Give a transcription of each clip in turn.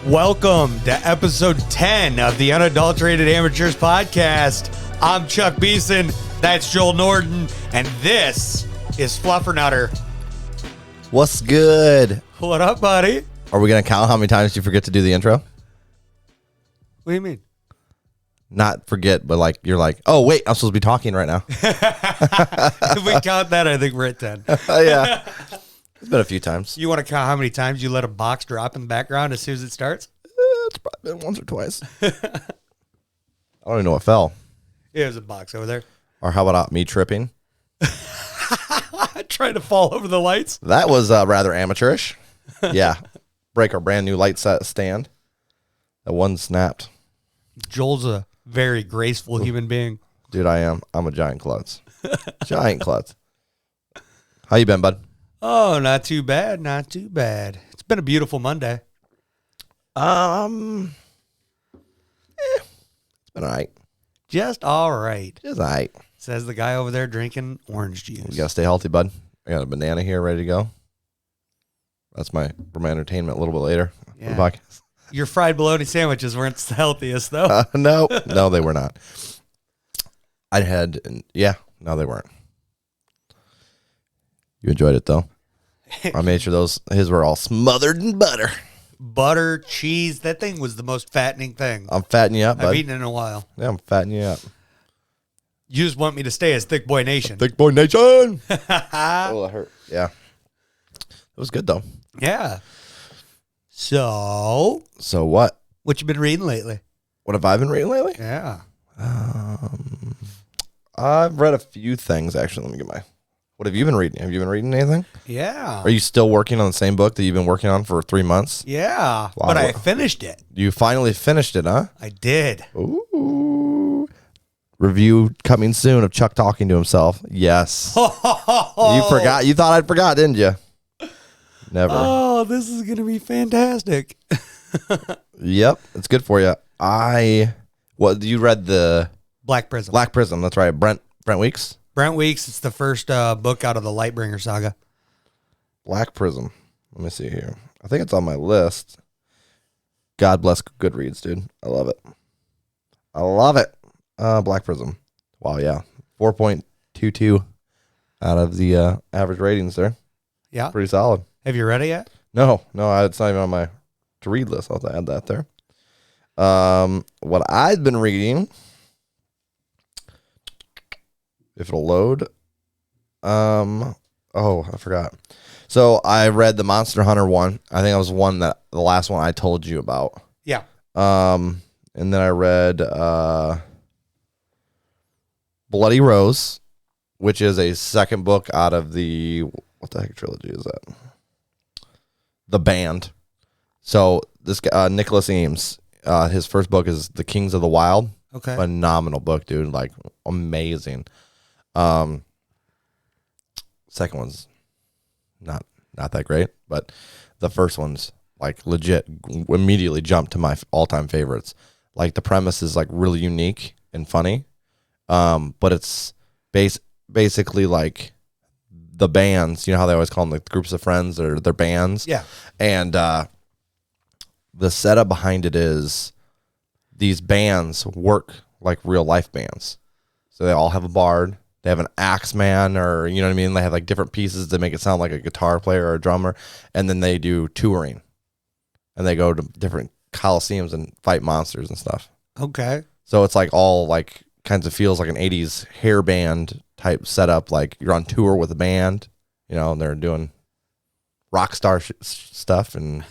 Welcome to episode 10 of the Unadulterated Amateurs podcast. I'm Chuck Beeson, that's Joel Norton, and this is Fluffernutter. What's good? What up, buddy? Are we going to count how many times you forget to do the intro? What do you mean? Not forget, but like you're like, oh, wait, I'm supposed to be talking right now. If we count that, I think we're at 10. Yeah. It's been a few times. You want to count how many times you let a box drop in the background as soon as it starts? It's probably been once or twice. I don't even know what fell. Yeah, there's a box over there. Or how about me tripping? Trying to fall over the lights. That was rather amateurish. Yeah. Break our brand new light set stand. That one snapped. Joel's a very graceful human being. Dude, I am. I'm a giant klutz. Giant klutz. How you been, bud? Oh, not too bad. Not too bad. It's been a beautiful Monday. It's been all right. Just all right. Just all right. Says the guy over there drinking orange juice. You gotta stay healthy, bud. I got a banana here ready to go. That's for my entertainment a little bit later. Yeah. For the podcast. Your fried bologna sandwiches weren't the healthiest, though. No, they were not. No, they weren't. You enjoyed it, though. I made sure his were all smothered in butter. Butter, cheese, that thing was the most fattening thing I'm fattening you up, bud. I've eaten in a while. Yeah, I'm fattening you up. You just want me to stay as Thick Boy Nation. Thick Boy Nation! Oh, that hurt. Yeah. It was good, though. Yeah. So What? What you been reading lately? What have I been reading lately? Yeah. I've read a few things, actually. Let me get What have you been reading? Have you been reading anything? Yeah. Are you still working on the same book that you've been working on for 3 months? Yeah. Wow. But I finished it. You finally finished it, huh? I did. Ooh. Review coming soon of Chuck talking to himself. Yes. You forgot. You thought I'd forgot, didn't you? Never. Oh, this is going to be fantastic. Yep. It's good for you. You read the Black Prism. Black Prism. That's right. Brent Weeks. Brent Weeks. It's the first book out of the Lightbringer saga. Black Prism. Let me see here. I think it's on my list. God bless Goodreads, dude. I love it. I love it. Black Prism. Wow, yeah. 4.22 out of the average ratings there. Yeah. Pretty solid. Have you read it yet? No, it's not even on my to-read list. I'll have to add that there. What I've been reading, if it'll load. I forgot. So I read the Monster Hunter one. I think that was the last one I told you about. Yeah. And then I read Bloody Rose, which is a second book out of the, what the heck trilogy is that? The Band. So this guy, Nicholas Eames, his first book is The Kings of the Wild. Okay. Phenomenal book, dude. Like, amazing. Second one's not that great, but the first one's like legit immediately jumped to my all-time favorites. Like, the premise is like really unique and funny. But it's basically like the bands, you know how they always call them like groups of friends or their bands. Yeah. And the setup behind it is these bands work like real life bands. So they all have a bard. They have an axe man, or, you know what I mean? They have like different pieces to make it sound like a guitar player or a drummer. And then they do touring. And they go to different coliseums and fight monsters and stuff. Okay. So it's like all like kinds of feels like an 80s hair band type setup. Like you're on tour with a band, you know, and they're doing rock star stuff. And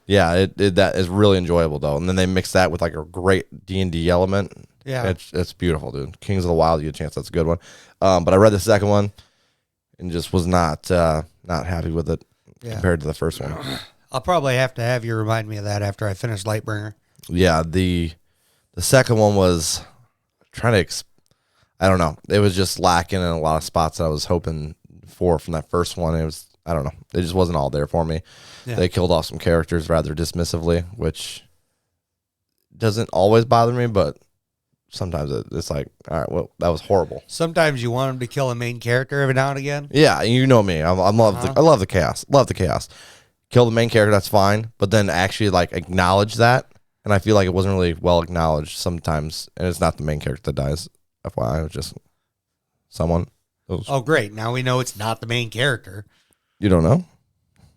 yeah, that is really enjoyable though. And then they mix that with like a great D&D element. Yeah. It's beautiful, dude. Kings of the Wild, you get a chance. That's a good one. But I read the second one and just was not happy with it compared to the first one. I'll probably have to have you remind me of that after I finish Lightbringer. Yeah, the second one was trying to, I don't know. It was just lacking in a lot of spots that I was hoping for from that first one. It was, I don't know. It just wasn't all there for me. Yeah. They killed off some characters rather dismissively, which doesn't always bother me, but sometimes it's like, all right, well, that was horrible. Sometimes you want him to kill a main character every now and again. Yeah, you know me. I love the chaos. Love the chaos. Kill the main character, that's fine. But then actually like acknowledge that, and I feel like it wasn't really well acknowledged sometimes. And it's not the main character that dies. FYI, it was just someone. Oh, great! Now we know it's not the main character. You don't know?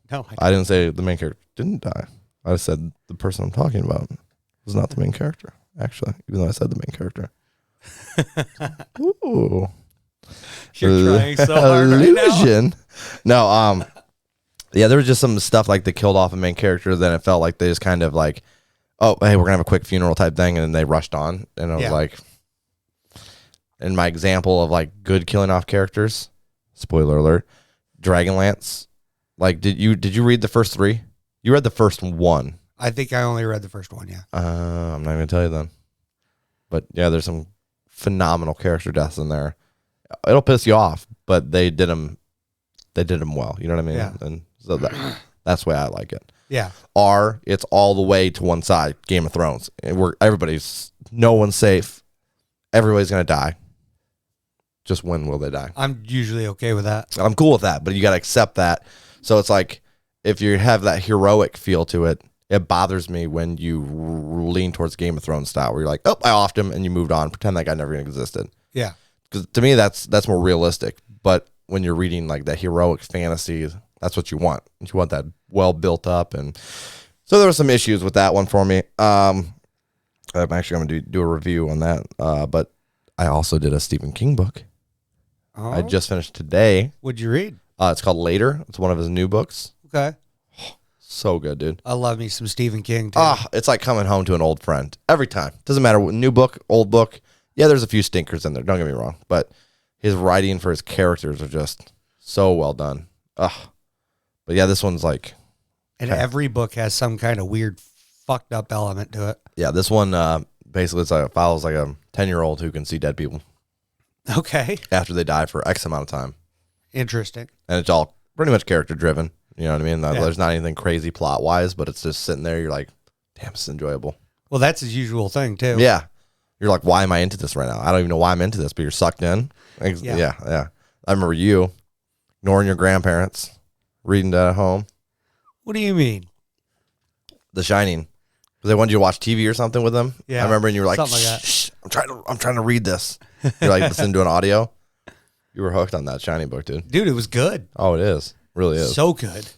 No, I didn't say the main character didn't die. I said the person I'm talking about was not the main character. Actually, even though I said the main character. Ooh. You're trying so hard right now. No, yeah, there was just some stuff like they killed off a main character, then it felt like they just kind of like, oh, hey, we're gonna have a quick funeral type thing, and then they rushed on. And I was like, in my example of like good killing off characters, spoiler alert, Dragonlance. Like, did you read the first 3? You read the first one. I think I only read the first one, yeah. I'm not gonna tell you then. But yeah, there's some phenomenal character deaths in there. It'll piss you off, but they did them well. You know what I mean? Yeah. And so that's the way I like it. Yeah. It's all the way to one side. Game of Thrones. No one's safe. Everybody's gonna die. Just when will they die? I'm usually okay with that. I'm cool with that, but you got to accept that. So it's like if you have that heroic feel to it, it bothers me when you lean towards Game of Thrones style, where you're like, oh, I offed him, and you moved on, pretend that guy never even existed. Yeah. Because to me, that's more realistic. But when you're reading like that heroic fantasy, that's what you want. You want that well built up, and so there were some issues with that one for me. I'm actually going to do a review on that, but I also did a Stephen King book. Oh. I just finished today. What'd you read? It's called Later. It's one of his new books. Okay. So good, dude. I love me some Stephen King, too. It's like coming home to an old friend every time. Doesn't matter, new book, old book. Yeah, there's a few stinkers in there. Don't get me wrong, but his writing for his characters are just so well done. But yeah, this one's like, and every book has some kind of weird, fucked up element to it. Yeah, this one basically follows like a 10-year-old who can see dead people. Okay. After they die for X amount of time. Interesting. And it's all pretty much character driven. You know what I mean? Yeah. There's not anything crazy plot wise, but it's just sitting there. You're like, damn, it's enjoyable. Well, that's his usual thing, too. Yeah. You're like, why am I into this right now? I don't even know why I'm into this, but you're sucked in. Yeah. Yeah. I remember you ignoring your grandparents, reading that at home. What do you mean? The Shining. Because they wanted you to watch TV or something with them. Yeah. I remember, and you were like, something like that. Shh, I'm trying to read this. You're like listening to an audio. You were hooked on that Shining book, dude. Dude, it was good. Oh, it is. Really is. So good.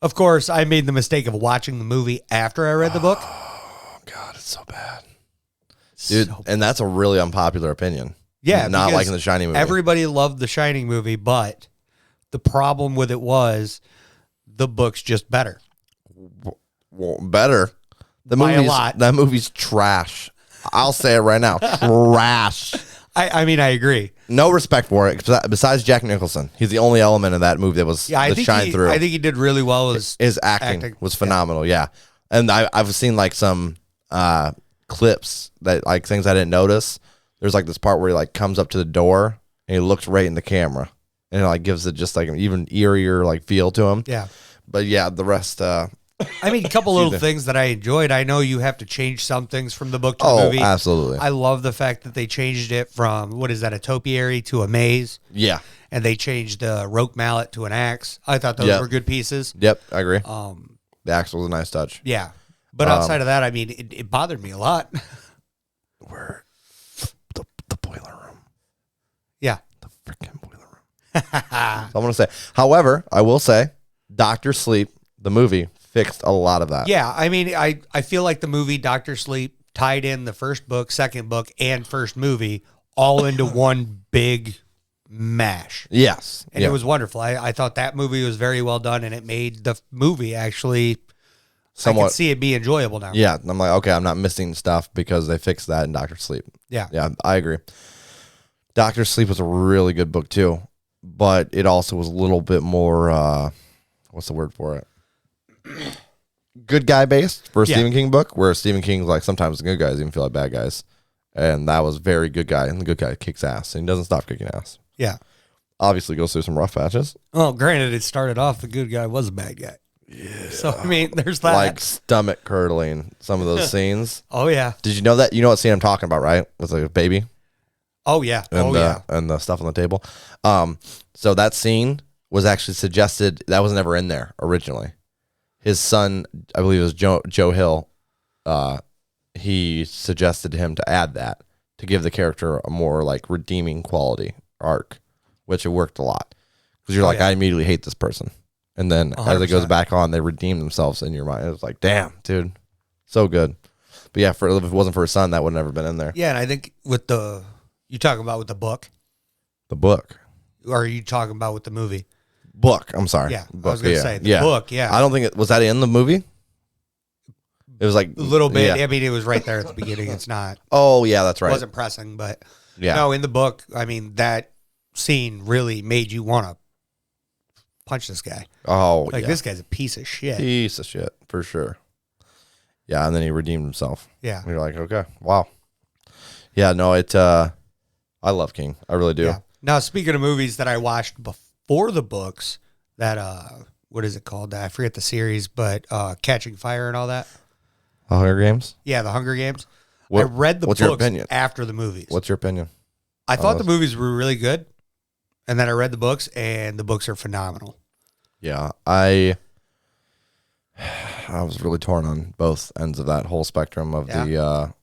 Of course, I made the mistake of watching the movie after I read the book. Oh, God, it's so bad. Dude, So and that's a really unpopular opinion. Yeah. Not because liking the Shining movie. Everybody loved the Shining movie, but the problem with it was the book's just better. Well, better. By a lot. That movie's trash. I'll say it right now. Trash. I mean, I agree. No respect for it. Besides Jack Nicholson, he's the only element of that movie that was shine through. I think he did really well. His acting was phenomenal. Yeah, and I've seen like some clips that like things I didn't notice. There's like this part where he like comes up to the door and he looks right in the camera and it like gives it just like an even eerier like feel to him. Yeah, but yeah, the rest. I mean, a couple little things that I enjoyed. I know you have to change some things from the book to the movie. Absolutely. I love the fact that they changed it from, what is that, a topiary to a maze. Yeah. And they changed the roque mallet to an axe. I thought those were good pieces. Yep, I agree. The axe was a nice touch. Yeah. But outside of that, I mean, it bothered me a lot. Where the boiler room. Yeah. The freaking boiler room. So I'm going to say, however, I will say, Dr. Sleep, the movie, fixed a lot of that. Yeah, I mean, I feel like the movie Dr. Sleep tied in the first book, second book, and first movie all into one big mash. Yes. And it was wonderful. I thought that movie was very well done, and it made the movie actually, somewhat, I can see it be enjoyable now. Yeah, I'm like, okay, I'm not missing stuff because they fixed that in Dr. Sleep. Yeah. Yeah, I agree. Dr. Sleep was a really good book too, but it also was a little bit more, what's the word for it? Good guy based for a Stephen King book, where Stephen King's like sometimes the good guys even feel like bad guys, and that was very good guy, and the good guy kicks ass, and he doesn't stop kicking ass. Yeah, obviously goes through some rough patches. Well, granted, it started off the good guy was a bad guy. Yeah. So I mean, there's that. Like stomach curdling. Some of those scenes. Oh yeah. Did you know that? You know what scene I'm talking about, right? With like a baby. Oh yeah. And and the stuff on the table. So that scene was actually suggested. That was never in there originally. His son, I believe it was Joe Hill. He suggested him to add that to give the character a more like redeeming quality arc, which it worked a lot because you're I immediately hate this person, and then 100%. As it goes back on, they redeem themselves in your mind. It was like, damn, dude, so good. But yeah, if it wasn't for his son, that would have never been in there. Yeah, and I think with you talking about with the book, or are you talking about with the movie? Book. I'm sorry. Yeah, book, I was gonna say the book. Yeah, I don't think it was that in the movie. It was like a little bit. Yeah. I mean, it was right there at the beginning. It's not. Oh yeah, that's right. It wasn't pressing, but yeah. No, in the book, I mean, that scene really made you want to punch this guy. Oh, like this guy's a piece of shit. Piece of shit for sure. Yeah, and then he redeemed himself. Yeah, and you're like, okay, wow. Yeah, no, I love King. I really do. Yeah. Now, speaking of movies that I watched before the books, that what is it called? I forget the series, but Catching Fire and all that. The Hunger Games? Yeah, the Hunger Games. I read the books after the movies. What's your opinion? I thought the movies were really good, and then I read the books, and the books are phenomenal. Yeah, I was really torn on both ends of that whole spectrum of the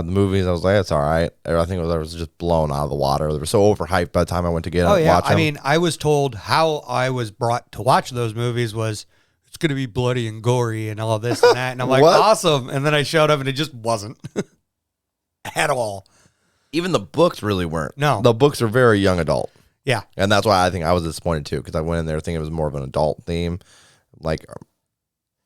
movies. I was like, it's all right. I think I was just blown out of the water. They were so overhyped by the time I went to watch them. I mean, I was told how I was brought to watch those movies was it's going to be bloody and gory and all this and that. And I'm like, awesome. And then I showed up and it just wasn't at all. Even the books really weren't. No. The books are very young adult. Yeah. And that's why I think I was disappointed too, because I went in there thinking it was more of an adult theme. Like,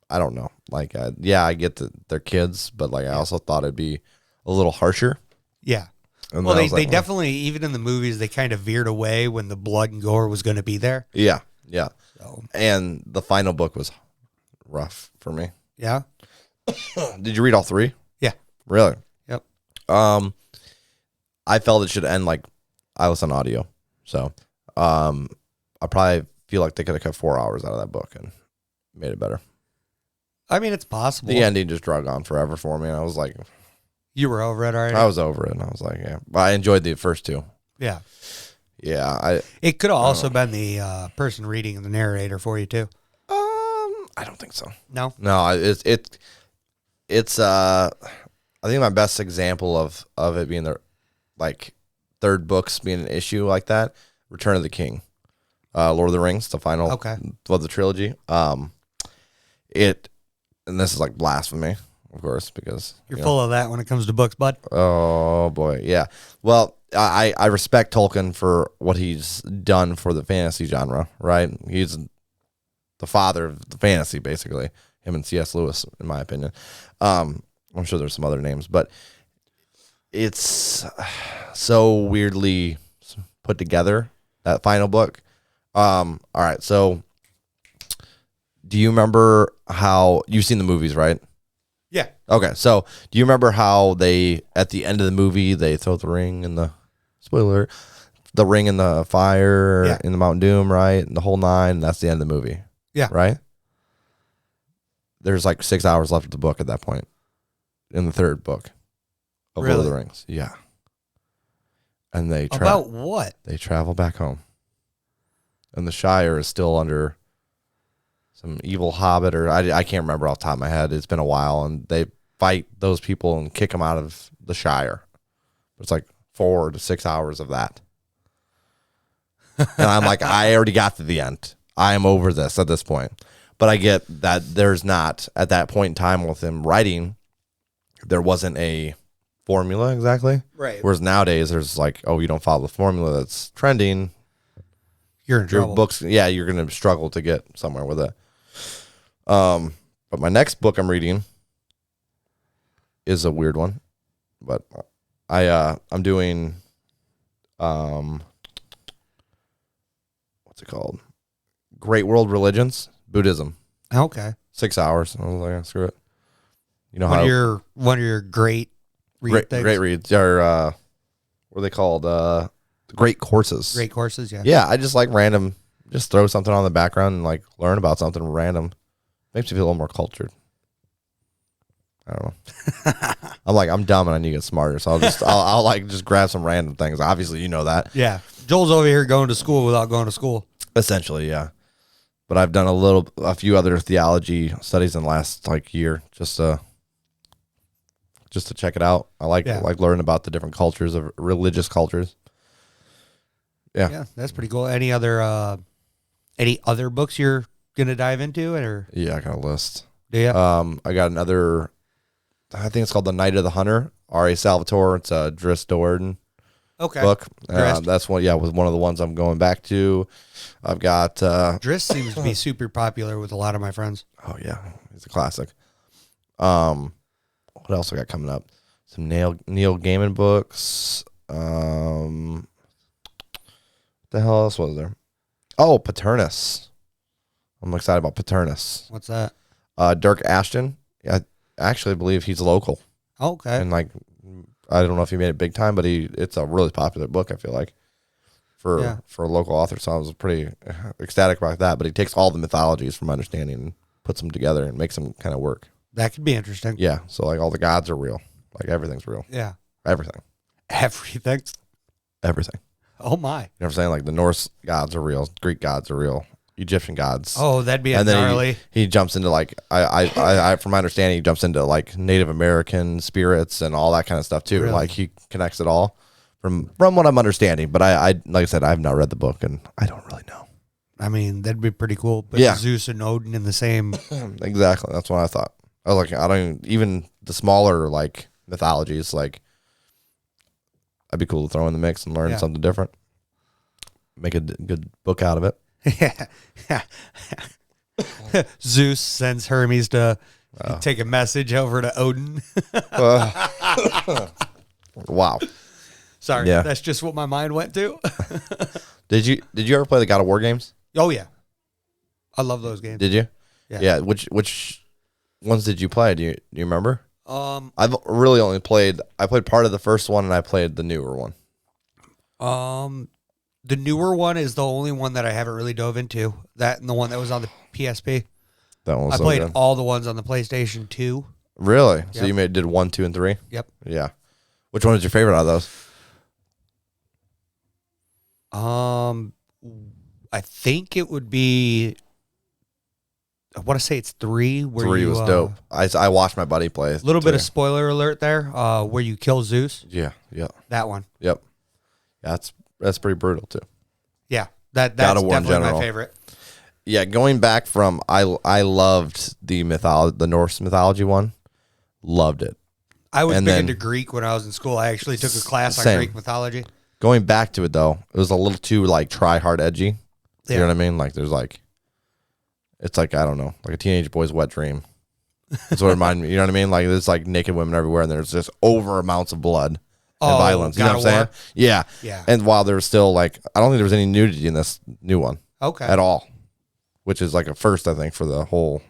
I don't know. Like, I get that they're kids, but like, I also thought it'd be a little harsher. Yeah. And well, they definitely, even in the movies, they kind of veered away when the blood and gore was going to be there. Yeah. Yeah. So. And the final book was rough for me. Yeah. Did you read all three? Yeah. Really? Yep. I felt it should end like I listen to audio. So, I probably feel like they could have cut 4 hours out of that book and made it better. I mean, it's possible. The ending just drug on forever for me. And I was like, you were over it already? I was over it. And I was like, yeah. But I enjoyed the first two. Yeah. Yeah. It could have also been the person reading the narrator for you too. I don't think so. No? No, it's I think my best example of it being the like third books being an issue like that, Return of the King. Lord of the Rings, the final of the trilogy. And this is like blasphemy, of course, because you're full of that when it comes to books, bud. Oh boy, yeah. Well, I respect Tolkien for what he's done for the fantasy genre, right? He's the father of the fantasy, basically. Him and C.S. Lewis, in my opinion. I'm sure there's some other names, but it's so weirdly put together, that final book. All right, so do you remember how you've seen the movies, right? Yeah. Okay, so do you remember how they at the end of the movie they throw the ring in the spoiler, the ring in the fire in the Mount Doom, right? And the whole nine, and that's the end of the movie. Yeah. Right? There's like 6 hours left of the book at that point. In the third book of Lord of the Rings. Yeah. And they about what? They travel back home. And the Shire is still under some evil hobbit, or I can't remember off the top of my head. It's been a while, and they fight those people and kick them out of the Shire. It's like 4 to 6 hours of that. And I'm like, I already got to the end. I am over this at this point. But I get that there's not, at that point in time with him writing, there wasn't a formula exactly. Right. Whereas nowadays, there's like, oh, you don't follow the formula that's trending, you're in trouble. Your books, you're going to struggle to get somewhere with it. But my next book I'm reading is a weird one. But I'm doing, what's it called? Great World Religions, Buddhism. Okay. 6 hours. I was like, screw it. You know one of your great things? Great reads are what are they called? Great courses. Great courses, yeah. Yeah, I just like random. Just throw something on the background and like learn about something random. Makes me feel a little more cultured. I don't know. I'm dumb and I need to get smarter, so I'll like just grab some random things. Obviously, you know that. Yeah. Joel's over here going to school without going to school. Essentially, yeah. But I've done a few other theology studies in the last like year, just to check it out. I like learning about the different cultures of religious cultures. Yeah. Yeah, that's pretty cool. Any other books you're gonna dive into, or Yeah, I got a list. do you? I got another. I think it's called The Night of the Hunter. R.A. Salvatore. It's a Dris Do'Urden book. That's one. Yeah, was one of the ones I'm going back to. I've got. Dris seems to be super popular with a lot of my friends. Oh yeah, it's a classic. What else I got coming up? Some Neil Gaiman books. What the hell else was there? Oh, Paternus. I'm excited about Paternus. What's that? Dirk Ashton. Yeah, I actually believe he's local. Okay. And like, I don't know if he made it big time, but it's a really popular book, I feel like, for a local author. So I was pretty ecstatic about that. But he takes all the mythologies from my understanding and puts them together and makes them kind of work. That could be interesting. Yeah. So like all the gods are real. Like everything's real. Yeah. Everything. Everything. Oh my. You know what I'm saying? Like the Norse gods are real. Greek gods are real. Egyptian gods. Oh, that'd be and gnarly. Then he jumps into like I from my understanding, he jumps into like Native American spirits and all that kind of stuff too. Really? Like he connects it all from what I'm understanding. But I like I said, I have not read the book and I don't really know. I mean, that'd be pretty cool. But Yeah. Zeus and Odin in the same. Exactly. That's what I thought. I was like, I don't even the smaller like mythologies. Like, I'd be cool to throw in the mix and learn something different. Make a good book out of it. Yeah. Zeus sends Hermes to take a message over to Odin. Wow. Sorry, that's just what my mind went to. Did you ever play the God of War games? Oh yeah, I love those games. Did you? Yeah. Yeah. Which ones did you play? Do you remember? I've really only played. I played part of the first one, and I played the newer one. The newer one is the only one that I haven't really dove into. That and the one that was on the PSP. That one was I so played good. all the ones on the PlayStation 2. Really? So Yep. you did 1, 2, and 3? Yep. Yeah. Which one was your favorite out of those? I think it would be. I want to say it's 3. Where 3 was dope. I watched my buddy play. A little bit of spoiler alert there. Where you kill Zeus. Yeah. That one. Yep. Yeah, that's pretty brutal too. Yeah, that's God of War in definitely my general. favorite. Yeah, going back from I loved the Norse mythology one. Loved it. I was And big then- into Greek when I was in school. I actually took a class on Same. Greek mythology. Going back to it though, it was a little too like try hard edgy. You know what I mean? Like there's like, it's like I don't know, like a teenage boy's wet dream. That's what it reminded me. You know what I mean? Like there's like naked women everywhere, and there's just over amounts of blood and violence. You know God what I'm of saying? Yeah. Yeah. And while there's still like, I don't think there was any nudity in this new one Okay. at all, which is like a first I think for the whole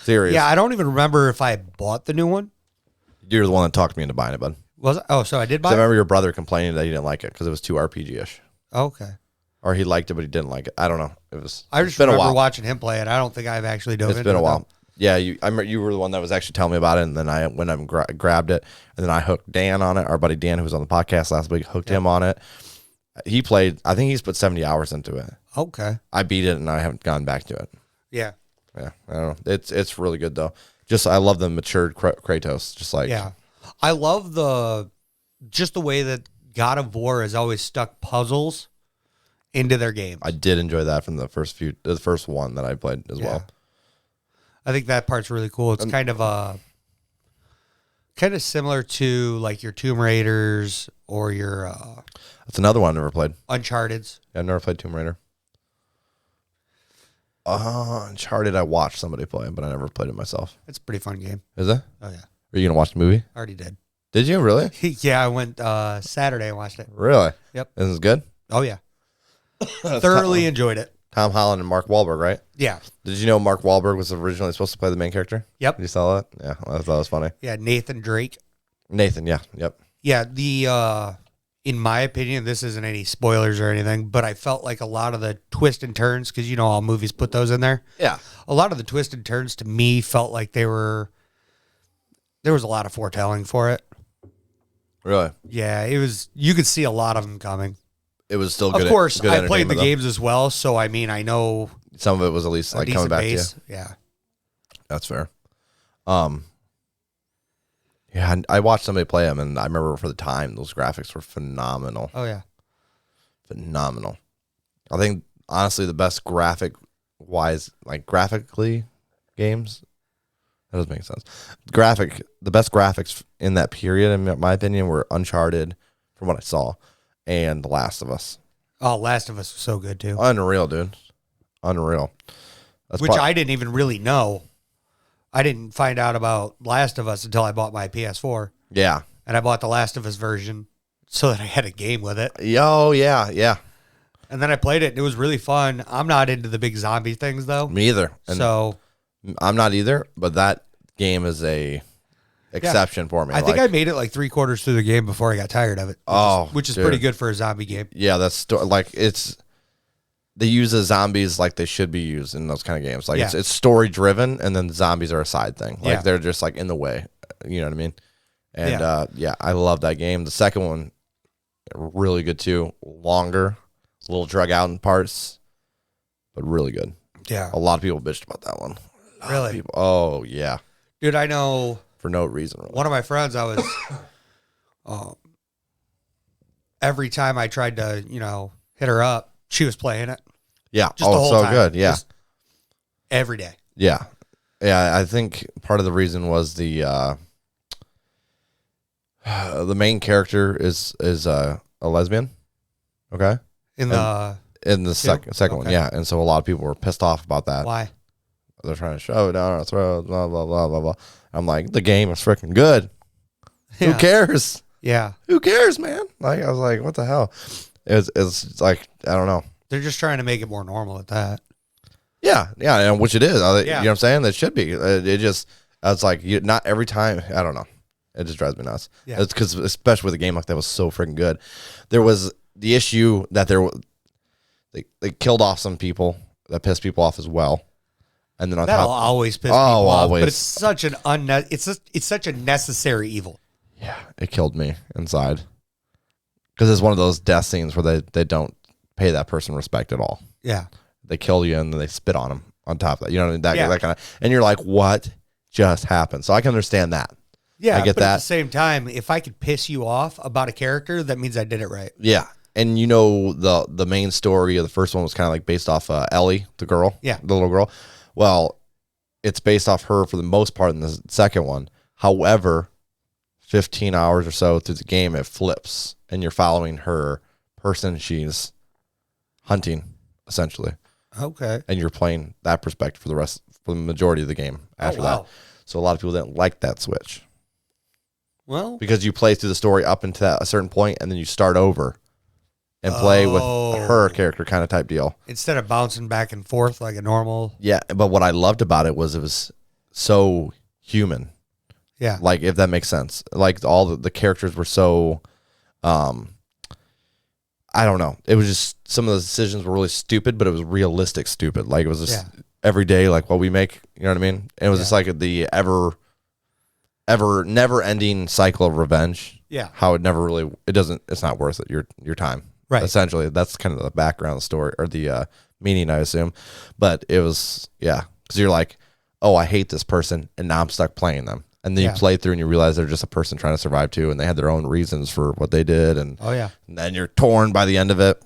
series. Yeah, I don't even remember if I bought the new one. You're the one that talked me into buying it, bud. Was it? Oh, so I did So I buy it? remember your brother complaining that he didn't like it because it was too RPG-ish, Okay. or he liked it but he didn't like it. I don't know. I just It's been a remember while. watching him play it. I don't think I've actually dove It's into been a it, while. though. Yeah, I remember you were the one that was actually telling me about it, and then I went up and grabbed it, and then I hooked Dan on it. Our buddy Dan, who was on the podcast last week, hooked him on it. He played. I think he's put 70 hours into it. Okay. I beat it, and I haven't gone back to it. Yeah. Yeah, I don't know. It's really good though. Just I love the matured Kratos. Just like I love the way that God of War has always stuck puzzles into their games. I did enjoy that from the first one that I played as well. I think that part's really cool. It's kind of similar to like your Tomb Raiders or your That's another one I never played. Uncharted's. I've never played Tomb Raider. Uncharted, I watched somebody play, but I never played it myself. It's a pretty fun game. Is it? Oh yeah. Are you gonna watch the movie? I already did. Did you really? Yeah, I went Saturday and watched it. Really? Yep. This is good. Oh yeah. Thoroughly enjoyed it. Tom Holland and Mark Wahlberg, right? Yeah. Did you know Mark Wahlberg was originally supposed to play the main character? Yep. You saw that? Yeah, I thought it was funny. Yeah, Nathan Drake. Nathan, yeah, yep. Yeah, the in my opinion, this isn't any spoilers or anything, but I felt like a lot of the twists and turns, because you know all movies put those in there. Yeah. A lot of the twists and turns to me felt like there was a lot of foretelling for it. Really? Yeah, it was. You could see a lot of them coming. It was still good. Of course, good I played the entertainment, though. games as well, so I mean, I know Some of it was at least a like coming decent back base. to you. Yeah. That's fair. Yeah, I watched somebody play them, and I remember for the time, those graphics were phenomenal. Oh yeah. Phenomenal. I think, honestly, the best graphic-wise, like graphically games, that doesn't make sense. The best graphics in that period, in my opinion, were Uncharted, from what I saw, and The Last of Us. Oh, Last of Us was so good too. Unreal, dude. Unreal. Which I didn't even really know. I didn't find out about Last of Us until I bought my PS4. Yeah. And I bought the Last of Us version so that I had a game with it. Oh, yeah, yeah. And then I played it, and it was really fun. I'm not into the big zombie things, though. Me either. And So I'm not either, but that game is a exception for me. I think I made it like 3/4 through the game before I got tired of it. Which is dude. pretty good for a zombie game. Yeah, they use the zombies like they should be used in those kind of games. Like it's story driven, and then the zombies are a side thing. Like they're just like in the way. You know what I mean? And I love that game. The second one, really good too. Longer, a little drug out in parts, but really good. Yeah. A lot of people bitched about that one. Really? Oh yeah. Dude, I know For no reason. Really. one of my friends, I was every time I tried to, hit her up, she was playing it. Yeah. Just the whole so time. good. Yeah. Just every day. Yeah. Yeah. I think part of the reason was the main character is a lesbian. Okay. In the second one. Yeah. And so a lot of people were pissed off about that. why? They're trying to shove it down our throat, blah, blah, blah, blah, blah. I'm like, the game is freaking good. Yeah. Who cares? Yeah. Who cares, man? Like, I was like, what the hell? It's like, I don't know. They're just trying to make it more normal at that. Yeah, and which it is. You know Yeah. what I'm saying? That should be. It's like, not every time. I don't know. It just drives me nuts. Yeah. It's because, especially with a game like that was so freaking good. There was the issue that they killed off some people that pissed people off as well. And then on That'll top, always piss people off. always. But it's such an it's such a necessary evil. yeah, it killed me inside. Because it's one of those death scenes where they don't pay that person respect at all. Yeah. They kill you and then they spit on them on top of that. You know what I mean? That kind of, and you're like, what just happened? So I can understand that. Yeah, I get but that. at the same time, if I could piss you off about a character, that means I did it right. Yeah. And the main story of the first one was kind of like based off Ellie, the girl. Yeah. The little girl. Well, it's based off her for the most part in the second one. However, 15 hours or so through the game, it flips and you're following her person she's hunting, essentially. Okay. And you're playing that perspective for the majority of the game after that. So a lot of people didn't like that switch. Well, Because you play through the story up until a certain point and then you start over and play with her character kind of type deal. instead of bouncing back and forth like a normal. Yeah, but what I loved about it was so human. Yeah. Like, if that makes sense. Like, all the characters were so, I don't know. It was just, some of the decisions were really stupid, but it was realistic stupid. Like, it was just every day, like what we make, you know what I mean? And it was just like the ever never ending cycle of revenge. Yeah. How it never really, it's not worth it, your time. Right. Essentially, that's kind of the background of the story, or the meaning, I assume. But it was, because you're like, oh, I hate this person, and now I'm stuck playing them. And then you play through and you realize they're just a person trying to survive too, and they had their own reasons for what they did. And Oh, yeah. and then you're torn by the end of it.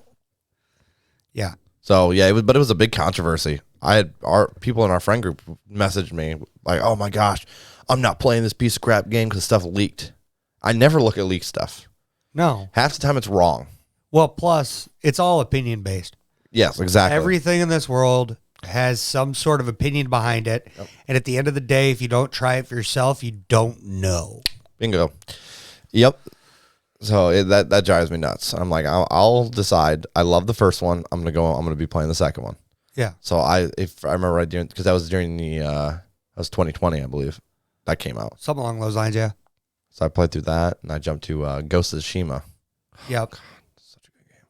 Yeah. So it was a big controversy. I had people in our friend group messaged me like, "Oh my gosh, I'm not playing this piece of crap game because stuff leaked." I never look at leaked stuff. No. Half the time it's wrong. Well, plus, it's all opinion based. Yes, exactly. Everything in this world has some sort of opinion behind it. Yep. And at the end of the day, if you don't try it for yourself, you don't know. Bingo. Yep. So that drives me nuts. I'm like, I'll decide. I love the first one. I'm gonna be playing the second one. Yeah. So if I remember right, because that was during that was 2020, I believe, that came out. Something along those lines, yeah. So I played through that, and I jumped to Ghost of Tsushima. Yep. Such a good game.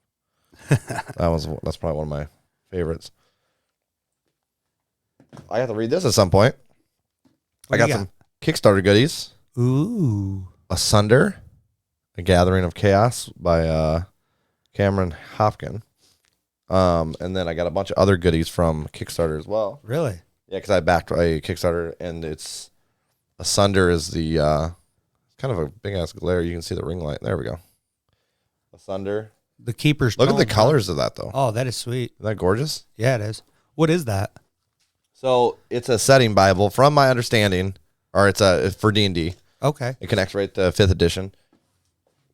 That's probably one of my favorites. I have to read this at some point. What I do got you some Kickstarter goodies. Ooh. Asunder, A Gathering of Chaos by Cameron Hopkin. And then I got a bunch of other goodies from Kickstarter as well. Really? Yeah, because I backed a Kickstarter, and it's Asunder is the kind of a big ass glare. You can see the ring light. There we go. Asunder. The Keeper's Look at the Tome, huh? colors of that, though. Oh, that is sweet. Isn't that gorgeous? Yeah, it is. What is that? So it's a setting Bible, from my understanding, or it's for D&D. Okay. It connects right to 5th edition.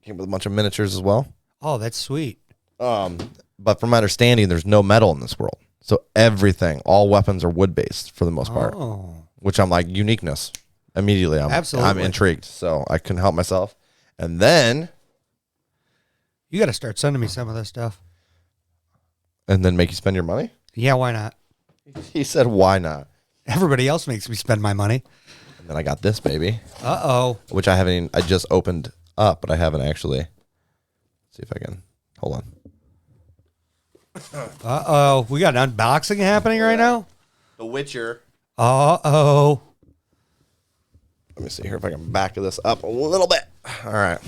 Came with a bunch of miniatures as well. Oh, that's sweet. But from my understanding, there's no metal in this world. So everything, all weapons are wood-based for the most part. Oh. Which I'm like, uniqueness. Immediately, Absolutely. I'm intrigued. So I couldn't help myself. And then You got to start sending me some of this stuff. make you spend your money? Yeah, why not? He said, why not? Everybody else makes me spend my money. And then I got this baby, Uh-oh. which I just opened up, but I haven't actually. Let's see if I can. Hold on. Uh-oh. We got an unboxing happening right now? The Witcher. Uh-oh. Let me see here if I can back this up a little bit. All right.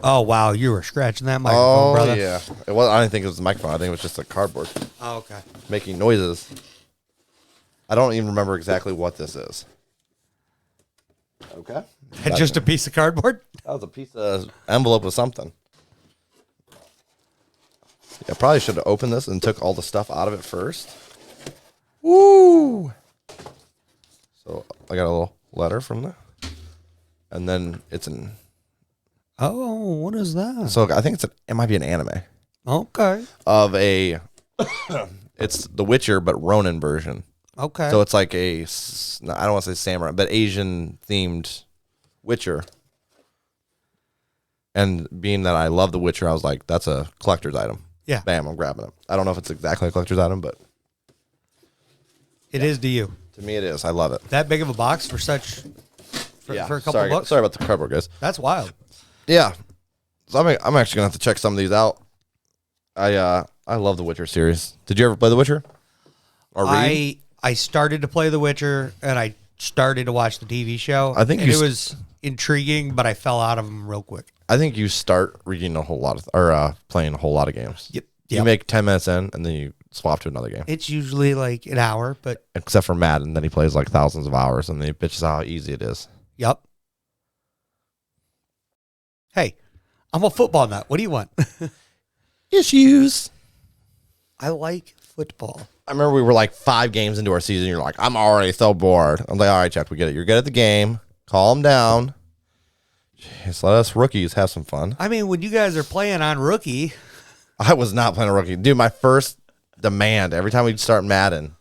Oh, wow. You were scratching that microphone, brother. Yeah. It was. I didn't think it was the microphone. I think it was just the cardboard Oh, okay. making noises. I don't even remember exactly what this is. Okay. Just a piece of cardboard? That was a piece of envelope with something. I probably should have opened this and took all the stuff out of it first. Woo! So I got a little letter from there. And then it's an... Oh, what is that? So I think it might be an anime. Okay. Of a... It's The Witcher, but Ronin version. Okay. So it's like I don't want to say samurai, but Asian-themed Witcher. And being that I love The Witcher, I was like, that's a collector's item. Yeah. Bam, I'm grabbing it. I don't know if it's exactly a collector's item, but it is to you. to me it is. I love it. That big of a box for such... For a couple bucks? Sorry about the cardboard, guys. That's wild. Yeah. So I'm actually going to have to check some of these out. I love the Witcher series. Did you ever play The Witcher? Or read? I started to play The Witcher, and I started to watch the TV show. I think and you it was intriguing, but I fell out of them real quick. I think you start reading a whole lot of, playing a whole lot of games. Yep. You make 10 minutes in, and then you swap to another game. It's usually like an hour, but Except for Madden, then he plays like thousands of hours, and then he bitches how easy it is. yep. Hey, I'm a football nut. What do you want? Issues. I like football. I remember we were like 5 games into our season. You're like, I'm already so bored. I'm like, all right, Chuck, we get it. You're good at the game. Calm down. Just let us rookies have some fun. I mean, when you guys are playing on rookie, I was not playing a rookie. Dude, my first demand, every time we'd start Madden,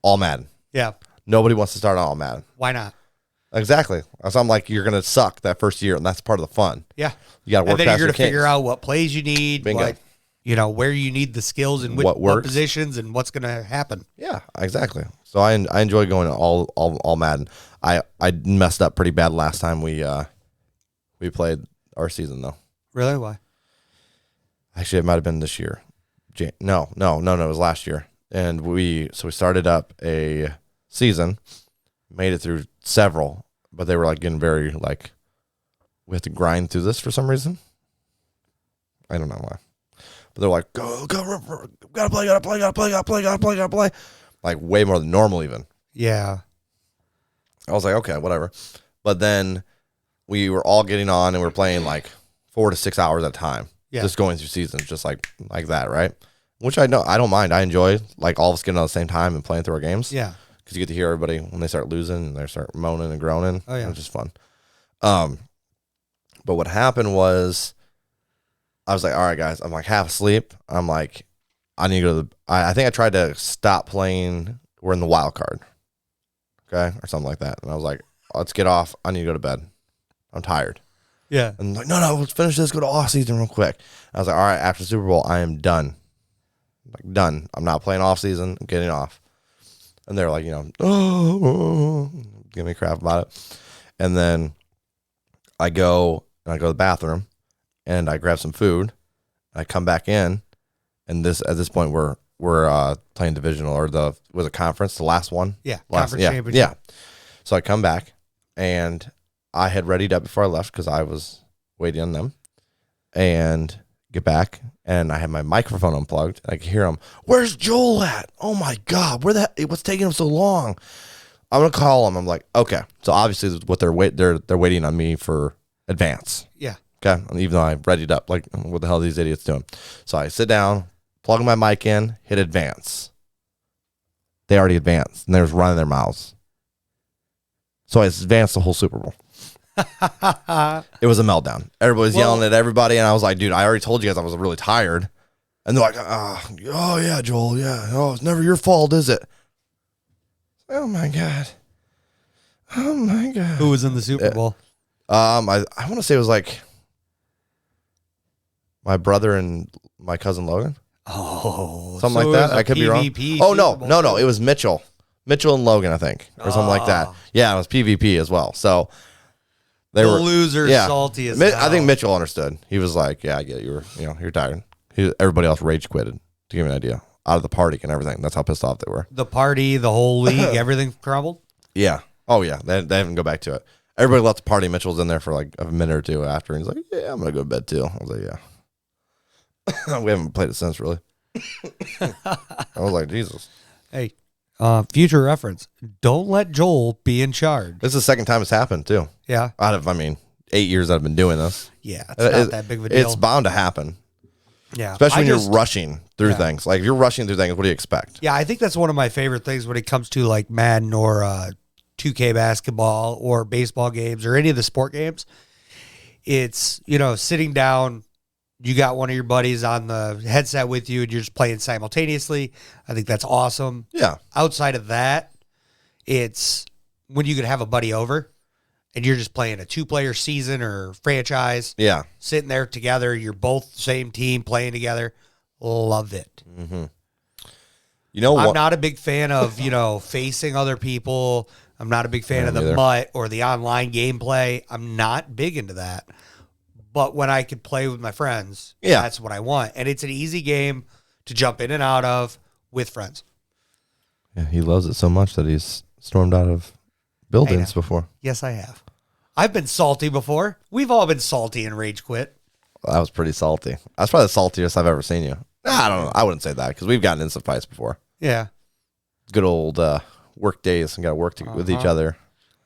all Madden. yeah, Nobody wants to start on all Madden. why not? Exactly. So I'm like, you're going to suck that first year, and that's part of the fun. Yeah. You got to work And then past you're your going to figure kinks. out what plays you need, Bingo. where you need the skills and What what works. positions and what's going to happen. Yeah, exactly. So I enjoy going all Madden. I messed up pretty bad last time we played our season, though. Really? Why? Actually, it might have been this year. No, it was last year. And we started up a season, made it through several, but they were like getting very like, we have to grind through this for some reason. I don't know why. But they're like, go, gotta play. Like way more than normal even. Yeah. I was like, okay, whatever. But then we were all getting on and we were playing like 4 to 6 hours at a time. Yeah. Just going through seasons, just like that, right? Which I don't mind. I enjoy like all of us getting on at the same time and playing through our games. Yeah. Because you get to hear everybody when they start losing and they start moaning and groaning. Oh, yeah. It's just fun. But what happened was I was like, all right, guys, I'm like half asleep. I'm like, I need to go to the, I think I tried to stop playing. We're in the wild card. Okay. Or something like that. And I was like, let's get off. I need to go to bed. I'm tired. Yeah. And like, no, let's finish this. Go to off season real quick. I was like, all right, after the Super Bowl, I am done. Like done. I'm not playing off season. I'm getting off. And they're like, give me crap about it. And then I go and I go to the bathroom, and I grab some food. And I come back in, and at this point we're playing divisional or was a conference, the last one. Yeah, conference championship. Yeah. So I come back, and I had readied up before I left because I was waiting on them, and get back, and I had my microphone unplugged. I could hear him. Where's Joel at? Oh my God, what's taking him so long? I'm gonna call him. I'm like, okay. So obviously, what they're waiting on me for advance. Yeah. Okay. And even though I readied up, like, what the hell are these idiots doing? So I sit down, plug my mic in, hit advance. They already advanced, and they was running their mouths. So I advanced the whole Super Bowl. It was a meltdown. Everybody's yelling at everybody, and I was like, dude, I already told you guys I was really tired. And they're like, oh yeah, Joel, yeah. Oh, it's never your fault, is it? Oh my God. Oh my God. Who was in the Super Bowl? I want to say it was like my brother and my cousin Logan. Oh, something like that. I could be wrong. Oh no. It was Mitchell and Logan, I think, or something like that. Yeah, it was PvP as well. So they were losers, salty as hell. I think Mitchell understood. He was like, "Yeah, I get it. You're tired." Everybody else rage quitted. To give you an idea, out of the party and everything. That's how pissed off they were. The party, the whole league, everything crumbled. Yeah. Oh yeah. They haven't go back to it. Everybody left the party. Mitchell's in there for like a minute or two after, and he's like, "Yeah, I'm gonna go to bed too." I was like, "Yeah." We haven't played it since, really. I was like, Jesus. Hey, future reference. Don't let Joel be in charge. This is the second time it's happened too. Yeah. Out of 8 years that I've been doing this. Yeah, it's not that big of a deal. It's bound to happen. Yeah. Especially when you're rushing through things. Like if you're rushing through things, what do you expect? Yeah, I think that's one of my favorite things when it comes to like Madden or 2K basketball or baseball games or any of the sport games. It's, sitting down, you got one of your buddies on the headset with you and you're just playing simultaneously. I think that's awesome. Yeah. Outside of that, it's when you could have a buddy over and you're just playing a 2-player season or franchise. Yeah. Sitting there together. You're both the same team playing together. Love it. Mm-hmm. I'm not a big fan of, facing other people. I'm not a big fan of the MUT or the online gameplay. I'm not big into that. But when I could play with my friends, that's what I want. And it's an easy game to jump in and out of with friends. Yeah, he loves it so much that he's stormed out of buildings before. Yes, I have. I've been salty before. We've all been salty and rage quit. Well, that was pretty salty. That's probably the saltiest I've ever seen you. I don't know. I wouldn't say that because we've gotten into fights before. Yeah. Good old work days and got to work with each other.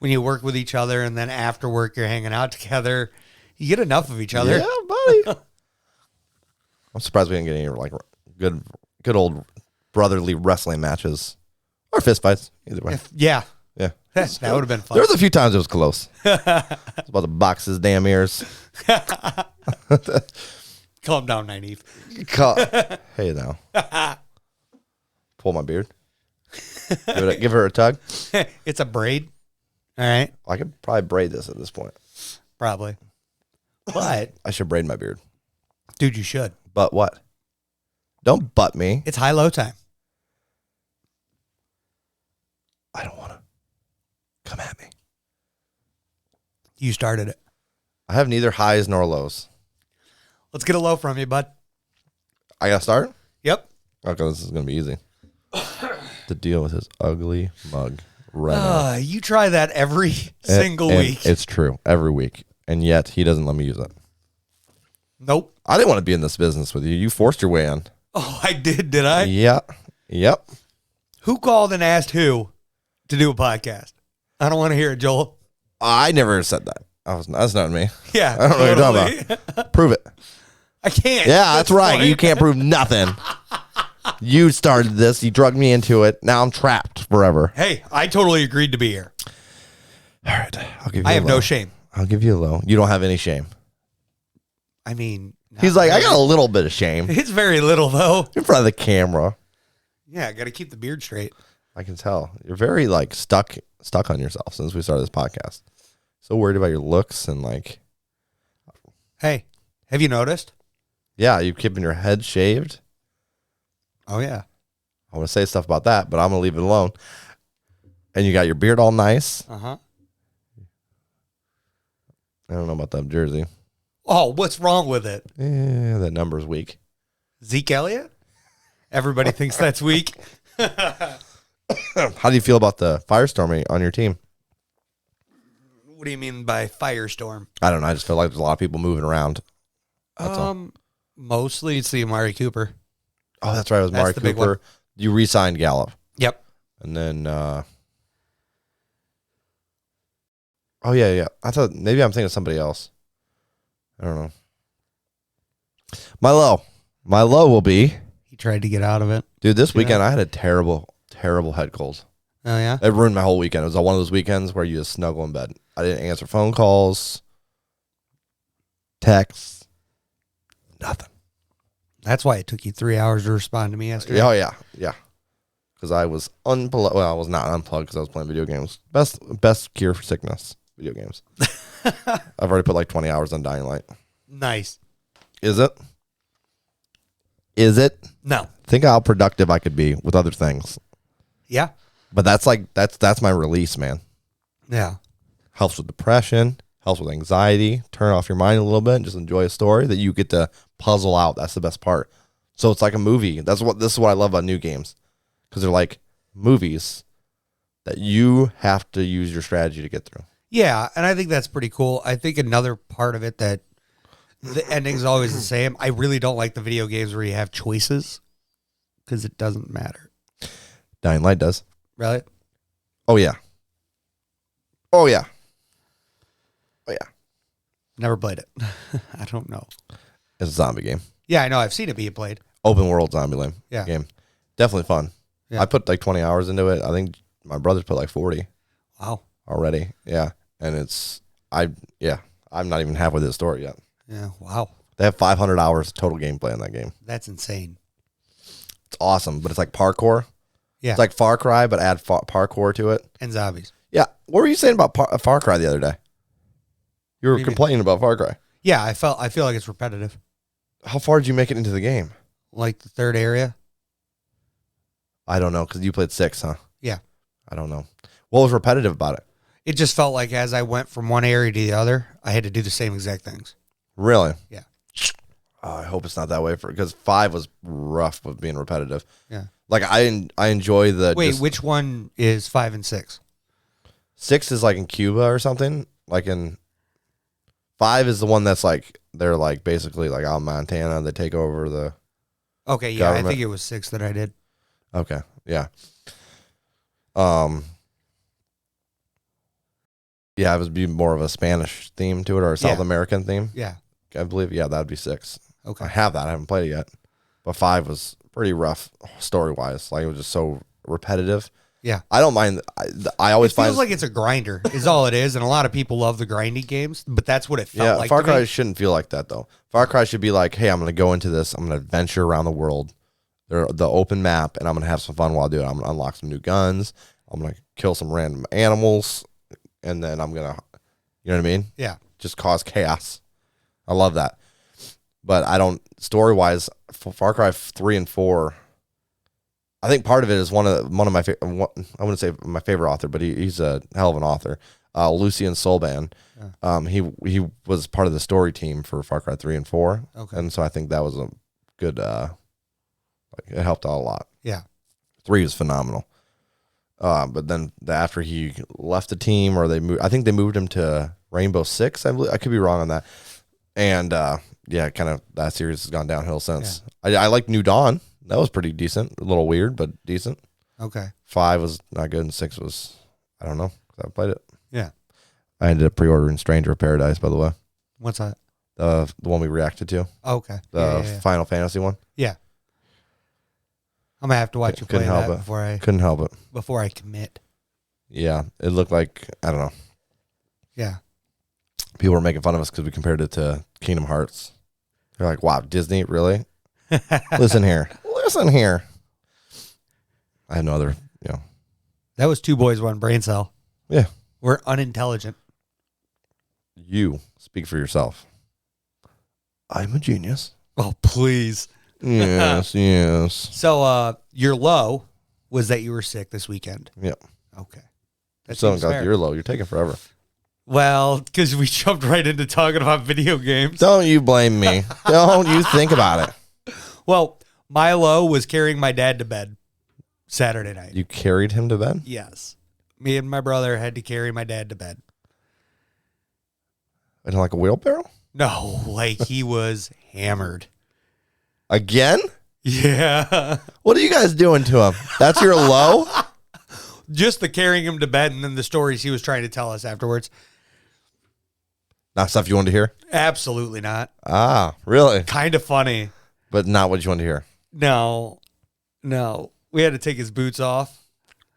When you work with each other and then after work you're hanging out together, you get enough of each other. Yeah, buddy. I'm surprised we didn't get any like good old brotherly wrestling matches or fist fights. Either way. Yeah. That would have been fun. There was a few times it was close. I was about to box his damn ears. Calm down, Nynaeve. Hey, now. Pull my beard. Give her a tug. It's a braid. All right. I could probably braid this at this point. Probably. But I should braid my beard. Dude, you should. But what? Don't butt me. It's high-low time. I don't want to. Come at me. You started it. I have neither highs nor lows. Let's get a low from you, bud. I got to start? Yep. Okay, this is going to be easy. To deal with his ugly mug. You try that every single week. It's true. Every week. And yet he doesn't let me use it. Nope. I didn't want to be in this business with you. You forced your way in. Oh, I did I? Yeah. Yep. Who called and asked who to do a podcast? I don't want to hear it, Joel. I never said that. That's not me. Yeah. I don't know what you're talking about. Prove it. I can't. Yeah, that's right. You can't prove nothing. You started this. You drugged me into it. Now I'm trapped forever. Hey, I totally agreed to be here. All right. I'll give you I have no shame. I'll give you a low. You don't have any shame. I mean, he's like, I got a little bit of shame. It's very little, though. In front of the camera. Yeah, I got to keep the beard straight. I can tell. You're very like stuck on yourself since we started this podcast. So worried about your looks and like. Hey, have you noticed? Yeah, you're keeping your head shaved. Oh, yeah. I want to say stuff about that, but I'm going to leave it alone. And you got your beard all nice. Uh-huh. I don't know about that jersey. Oh, what's wrong with it? That number's weak. Zeke Elliott? Everybody thinks that's weak. How do you feel about the firestorm on your team? What do you mean by firestorm? I don't know. I just feel like there's a lot of people moving around. That's all. Mostly it's the Amari Cooper. Oh, that's right. It was Amari Cooper. You re-signed Gallup. Yep. And then, oh, yeah. I thought maybe I'm thinking of somebody else. I don't know. My low will be. He tried to get out of it. Dude, this weekend I had a terrible head cold. Oh, yeah? It ruined my whole weekend. It was one of those weekends where you just snuggle in bed. I didn't answer phone calls, texts, nothing. That's why it took you 3 hours to respond to me yesterday. Oh, yeah. Because I was unplugged. Well, I was not unplugged because I was playing video games. Best cure for sickness, video games. I've already put like 20 hours on Dying Light. Nice. Is it? Is it? No. Think how productive I could be with other things. Yeah. But that's my release, man. Yeah. Helps with depression, helps with anxiety, turn off your mind a little bit and just enjoy a story that you get to puzzle out. That's the best part. So it's like a movie. This is what I love about new games. Because they're like movies that you have to use your strategy to get through. Yeah, and I think that's pretty cool. I think another part of it that the ending's always the same. I really don't like the video games where you have choices because it doesn't matter. Dying Light does. Really? Oh, yeah. Oh, yeah. Oh, yeah. Never played it. I don't know. It's a zombie game. Yeah, I know. I've seen it being played. Open world zombie game. Definitely fun. Yeah. I put like 20 hours into it. I think my brother's put like 40. Wow. Already. Yeah. And I'm not even halfway through the story yet. Yeah. Wow. They have 500 hours total gameplay in that game. That's insane. It's awesome, but it's like parkour. Yeah. It's like Far Cry, but add parkour to it. And zombies. Yeah. What were you saying about Far Cry the other day? You were complaining about Far Cry. Yeah, I feel like it's repetitive. How far did you make it into the game? Like the third area? I don't know, because you played 6, huh? Yeah. I don't know. What was repetitive about it? It just felt like as I went from one area to the other, I had to do the same exact things. Really? Yeah. Oh, I hope it's not that way because 5 was rough with being repetitive. Yeah. Like I enjoy the. Wait, which one is 5 and 6? 6 is like in Cuba or something. Like in 5 is the one that's like they're like basically like out in Montana. They take over the. Okay, yeah, government. I think it was 6 that I did. Okay, yeah. Yeah, it would be more of a Spanish theme to it or a South American theme. Yeah. I believe, that'd be 6. Okay. I have that. I haven't played it yet. But 5 was pretty rough story-wise. Like, it was just so repetitive. Yeah. I don't mind. I always find... It feels like it's a grinder is all it is. And a lot of people love the grinding games, but that's what it felt like. Far Cry shouldn't feel like that, though. Far Cry should be like, hey, I'm going to go into this. I'm going to adventure around the world. The open map, and I'm going to have some fun while I do it. I'm going to unlock some new guns. I'm going to kill some random animals. And then I'm going to, you know what I mean? Yeah. Just cause chaos. I love that. But I don't, story-wise, Far Cry 3 and 4, I think part of it is one of my favorite, I wouldn't say my favorite author, but he's a hell of an author, Lucien Solban. Yeah. He was part of the story team for Far Cry 3 and 4. Okay. And so I think that was a good, it helped out a lot. Yeah. 3 is phenomenal. But then after he left the team, or I think they moved him to Rainbow Six. I could be wrong on that. And kind of that series has gone downhill since. Yeah. I like New Dawn. That was pretty decent. A little weird, but decent. Okay. 5 was not good, and 6 was, I don't know, because I played it. Yeah. I ended up pre-ordering Stranger of Paradise, by the way. What's that? The one we reacted to. Oh, okay. The Final Fantasy one. Yeah. I'm gonna have to watch you play that before I couldn't help it before I commit. Yeah, it looked like, I don't know. Yeah, people were making fun of us because we compared it to Kingdom Hearts. They're like, "Wow, Disney, really?" Listen here. I had no other, That was 2 boys, 1 brain cell. Yeah, we're unintelligent. You speak for yourself. I'm a genius. Oh, please. Yes, yes. So, your low was that you were sick this weekend. Yep. Okay. That still haven't got your low. You're taking forever. Well, because we jumped right into talking about video games. Don't you blame me. Don't you think about it. Well, my low was carrying my dad to bed Saturday night. You carried him to bed? Yes. Me and my brother had to carry my dad to bed. In like a wheelbarrow? No, like he was hammered. Again? Yeah. What are you guys doing to him? That's your low? Just the carrying him to bed and then the stories he was trying to tell us afterwards. Not stuff you wanted to hear? Absolutely not. Ah, really? Kind of funny. But not what you wanted to hear? No. We had to take his boots off.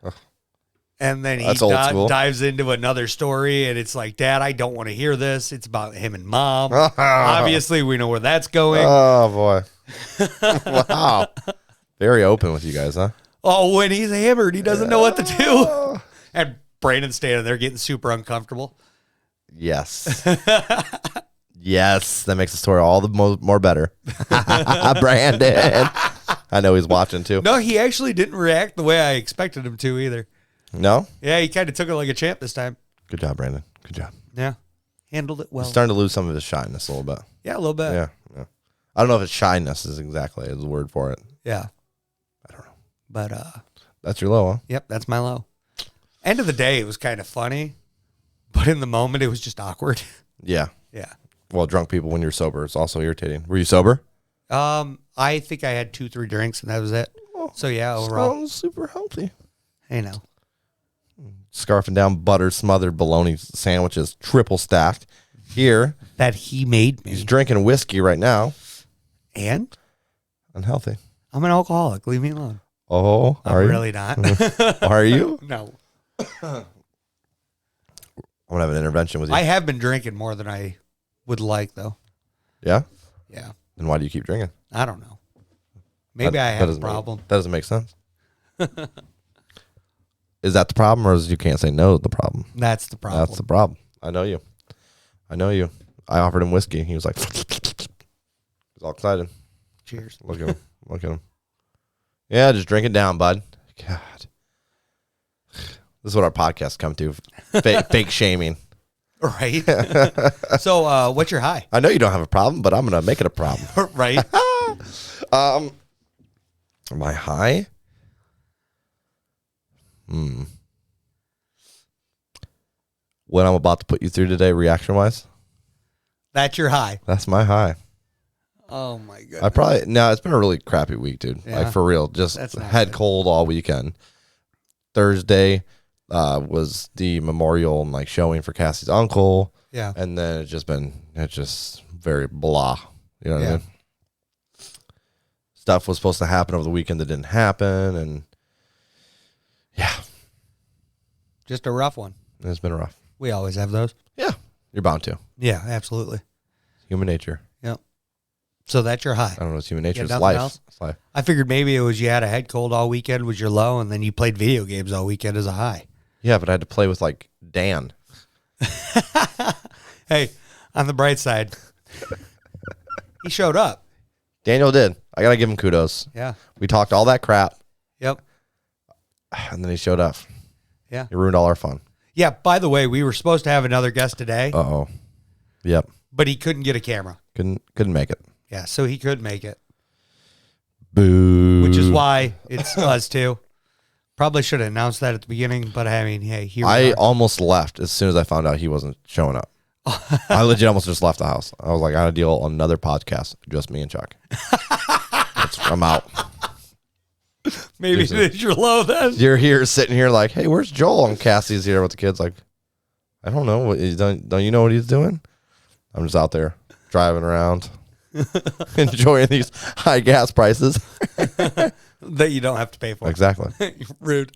Ugh. And then he That's old school. dives into another story, and it's like, Dad, I don't want to hear this. It's about him and Mom. Obviously, we know where that's going. Oh, boy. Wow. Very open with you guys, huh? Oh, when he's hammered, he doesn't know what to do. And Brandon's standing there getting super uncomfortable. Yes. Yes. That makes the story all the more better. Brandon. I know he's watching, too. No, he actually didn't react the way I expected him to either. No? Yeah, he kind of took it like a champ this time. Good job, Brandon. Good job. Yeah. Handled it well. He's starting to lose some of his shyness a little bit. Yeah, a little bit. Yeah. I don't know if it's shyness is exactly the word for it. Yeah. I don't know. But, that's your low, huh? Yep, that's my low. End of the day, it was kind of funny. But in the moment, it was just awkward. Yeah. Yeah. Well, drunk people when you're sober, it's also irritating. Were you sober? I think I had 2-3 drinks, and that was it. So, yeah, overall. Sounds super healthy. Hey, now. Scarfing down butter smothered bologna sandwiches, triple stacked. Here, That he made me. he's drinking whiskey right now. And? Unhealthy. I'm an alcoholic. Leave me alone. Oh, I'm are you? really not. Are you? No. I'm gonna have an intervention with you. I have been drinking more than I would like, though. Yeah? Yeah. Then why do you keep drinking? I don't know. Maybe I have a problem. That doesn't make sense. Is that the problem, or is you can't say no to the problem? That's the problem. That's the problem. I know you. I offered him whiskey. He was like, he's all excited. Cheers. Look at him. Yeah, just drink it down, bud. God. This is what our podcasts come to. Fake shaming. Right. So, what's your high? I know you don't have a problem, but I'm going to make it a problem. Right. My high? What I'm about to put you through today, reaction-wise? That's your high. That's my high. Oh, my goodness. It's been a really crappy week, dude. Yeah. Like, for real. Just head cold all weekend. Thursday was the memorial and, like, showing for Cassie's uncle. Yeah. And then it's just very blah. You know what I mean? Stuff was supposed to happen over the weekend that didn't happen. And, yeah. Just a rough one. It's been rough. We always have those. Yeah. You're bound to. Yeah, absolutely. Human nature. Yep. So that's your high. I don't know. It's human nature. It's nothing life. else? It's life. I figured maybe it was you had a head cold all weekend was your low, and then you played video games all weekend as a high. Yeah, but I had to play with, like, Dan. Hey, on the bright side, he showed up. Daniel did. I got to give him kudos. Yeah. We talked all that crap, Yep. and then he showed up. Yeah. He ruined all our fun. Yeah, by the way, we were supposed to have another guest today, Uh-oh. Yep. but he couldn't get a camera. Couldn't make it. Yeah, so he could make it, Boo. which is why it's us too. Probably should have announced that at the beginning, but I mean, hey, here we I are. almost left as soon as I found out he wasn't showing up. I legit almost just left the house. I was like, I got to deal on another podcast, just me and Chuck. I'm out. Maybe it's your low then. You're here sitting here like, hey, where's Joel? And Cassie's here with the kids. Like, I don't know. Don't you know what he's doing? I'm just out there driving around, enjoying these high gas prices. That you don't have to pay for. Exactly. Rude.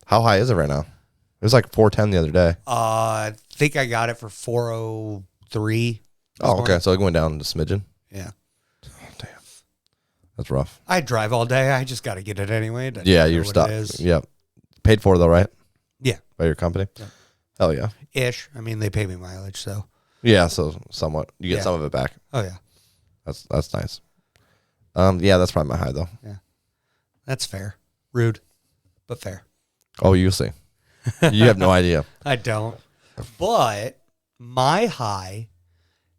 How high is it right now? It was like 410 the other day. I think I got it for 403. Oh, okay. So it went down to smidgen. Yeah. Oh, damn. That's rough. I drive all day. I just got to get it anyway. Yeah, you're stuck. Yep. Paid for though, right? Yeah. By your company? Yeah. Hell yeah. Ish. I mean, they pay me mileage, so. Yeah, so somewhat. You get some of it back. Oh, yeah. That's nice. Yeah, that's probably my high though. Yeah. That's fair. Rude, but fair. Oh, you'll see. You have no idea. I don't. But my high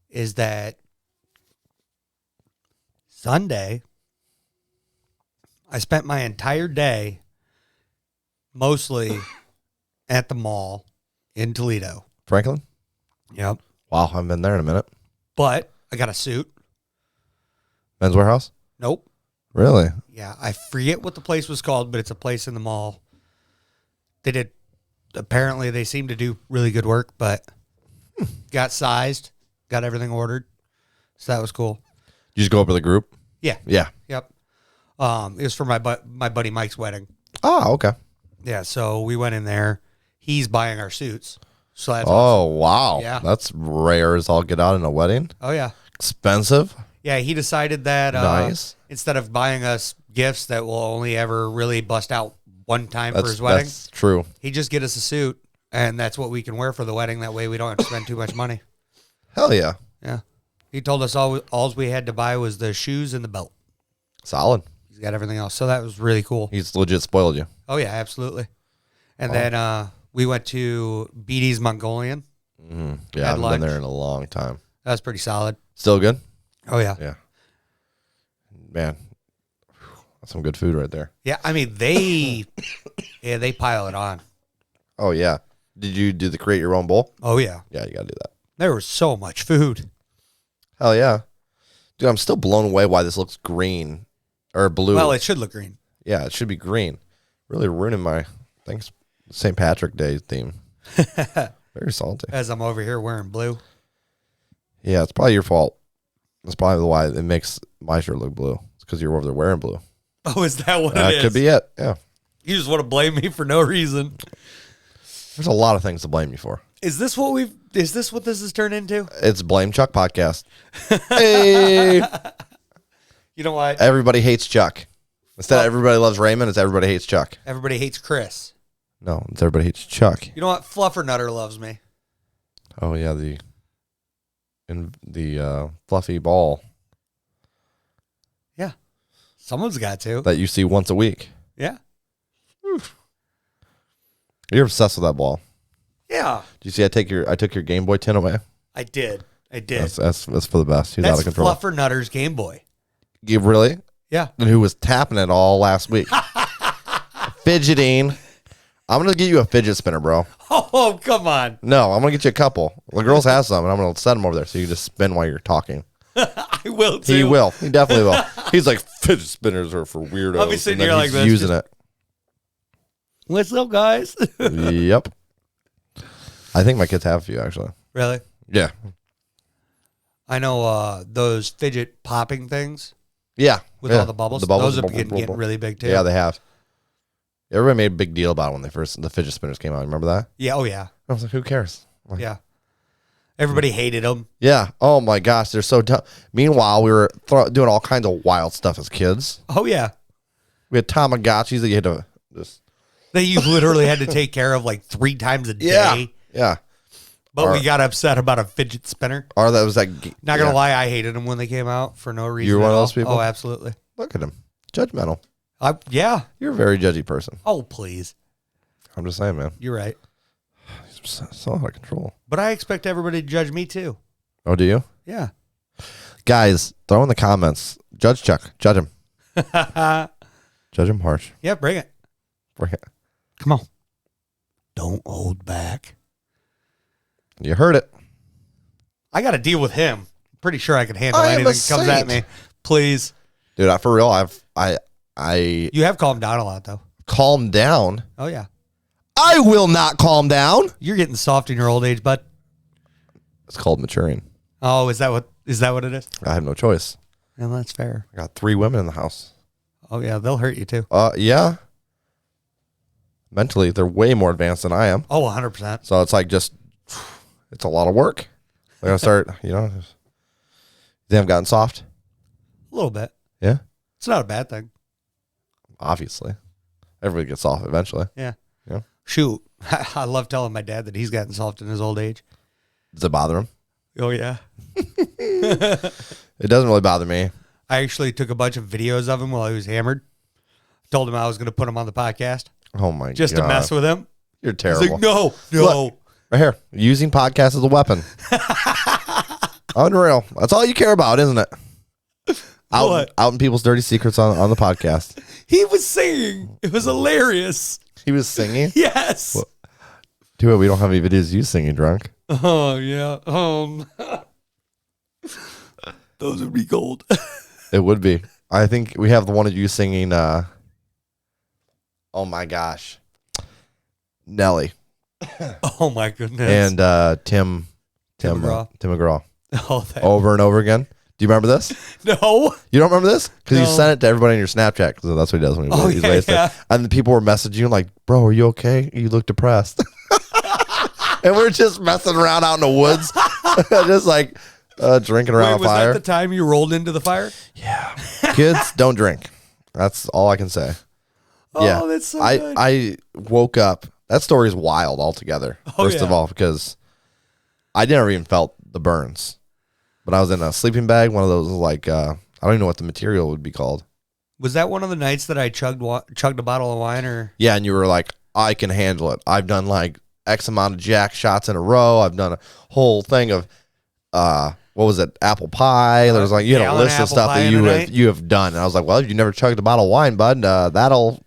is that Sunday, I spent my entire day mostly at the mall in Toledo. Franklin? Yep. Wow, I haven't been there in a minute. But I got a suit. Men's Warehouse? Nope. Really? Yeah, I forget what the place was called, but it's a place in the mall. Apparently they seem to do really good work, but got sized, got everything ordered. So that was cool. You just go up with a group? Yeah. Yeah. Yep. It was for my buddy Mike's wedding. Oh, okay. Yeah, so we went in there. He's buying our suits. So that's awesome. Wow. Yeah. That's rare as all get out in a wedding. Oh, yeah. Expensive. Yeah, he decided that nice. Instead of buying us gifts that will only ever really bust out one time for his wedding. That's true. He just get us a suit, and that's what we can wear for the wedding. That way we don't have to spend too much money. Hell yeah. Yeah. He told us all we had to buy was the shoes and the belt. Solid. He's got everything else. So that was really cool. He's legit spoiled you. Oh, yeah, absolutely. And then we went to BD's Mongolian. Mm-hmm. Yeah, I haven't been there in a long time. That was pretty solid. Still good? Oh, yeah. Yeah. Man, that's some good food right there. Yeah, I mean, they pile it on. Oh, yeah. Did you do the create your own bowl? Oh, yeah. Yeah, you got to do that. There was so much food. Hell yeah. Dude, I'm still blown away why this looks green or blue. Well, it should look green. Yeah, it should be green. Really ruining my St. Patrick Day theme. Very salty. As I'm over here wearing blue. Yeah, it's probably your fault. That's probably why it makes my shirt look blue. It's because you're over there wearing blue. Oh, is that what it is? That could be it. Yeah. You just want to blame me for no reason. There's a lot of things to blame you for. Is this what this has turned into? It's Blame Chuck podcast. Hey. You know what? Everybody hates Chuck. Instead of everybody loves Raymond, it's everybody hates Chuck. Everybody hates Chris. No, it's everybody hates Chuck. You know what? Fluffernutter loves me. Oh yeah, the fluffy ball. Yeah. Someone's got to. That you see once a week. Yeah. Oof. You're obsessed with that ball. Yeah. Did you see I took your Game Boy tin away? I did. That's for the best. He's out of control. That's Fluffernutter's Game Boy. You really? Yeah. And who was tapping it all last week? Fidgeting. I'm going to get you a fidget spinner, bro. Oh, come on. No, I'm going to get you a couple. The girls have some, and I'm going to set them over there so you can just spin while you're talking. I will, too. He will. He definitely will. He's like, fidget spinners are for weirdos. I'll be sitting here like this. Using it. What's up, guys? Yep. I think my kids have a few, actually. Really? Yeah. I know those fidget popping things. Yeah. With all the bubbles. Those are getting really big, too. Yeah, they have. Everybody made a big deal about it when the fidget spinners came out. Remember that? Yeah. Oh, yeah. I was like, who cares? Like, yeah. Everybody hated them. Yeah. Oh, my gosh. They're so dumb. Meanwhile, we were doing all kinds of wild stuff as kids. Oh, yeah. We had Tamagotchis that you had to just... That you literally had to take care of like 3 times a day. Yeah. Yeah. But we got upset about a fidget spinner. Or that was like... Not going to lie, I hated them when they came out for no reason. You were one of those people? Oh, absolutely. Look at him. Judgmental. Yeah. You're a very judgy person. Oh, please. I'm just saying, man. You're right. He's so out of control. But I expect everybody to judge me too. Oh, do you? Yeah. Guys, throw in the comments. Judge Chuck. Judge him. Judge him harsh. Yeah, bring it. Bring it. Come on. Don't hold back. You heard it. I got to deal with him. Pretty sure I can handle anything that comes at me. Please. Dude, for real, You have calmed down a lot, though. Calm down. Oh, yeah. I will not calm down. You're getting soft in your old age, bud. It's called maturing. Oh, is that what it is? I have no choice. Yeah, that's fair. I got 3 women in the house. Oh, yeah, they'll hurt you, too. Yeah. Mentally, they're way more advanced than I am. Oh, 100%. So it's like it's a lot of work. I gotta start, you think I've gotten soft? A little bit. Yeah. It's not a bad thing. Obviously. Everybody gets soft eventually. Yeah. Yeah. Shoot. I love telling my dad that he's gotten soft in his old age. Does it bother him? Oh, yeah. It doesn't really bother me. I actually took a bunch of videos of him while he was hammered. Told him I was going to put him on the podcast. Oh, my God. Just to mess with him. You're terrible. He's like, no. Right here. Using podcasts as a weapon. Unreal. That's all you care about, isn't it? Out in people's dirty secrets on the podcast. He was singing. It was hilarious. He was singing? Yes. Well, do it. We don't have any videos of you singing drunk. Oh, yeah. Those would be gold. It would be. I think we have the one of you singing, oh my gosh, Nelly. Oh my goodness. And Tim McGraw. Oh, over and over again. Do you remember this? No. You don't remember this? Because No. you sent it to everybody in your Snapchat. Because that's what he does when he's wasted. Yeah. And the people were messaging you like, bro, are you okay? You look depressed. And we're just messing around out in the woods. Just like drinking around a fire. Was that the time you rolled into the fire? Yeah. Kids, don't drink. That's all I can say. Oh, yeah. that's so good. I woke up. That story is wild altogether. First of all, because I never even felt the burns. But I was in a sleeping bag, one of those like, I don't even know what the material would be called. Was that one of the nights that I chugged a bottle of wine? Or yeah, and you were like, I can handle it. I've done like X amount of Jack shots in a row. I've done a whole thing of, what was it, apple pie. There was like, you had a list of stuff that you have done. And I was like, well, if you never chugged a bottle of wine, bud, that'll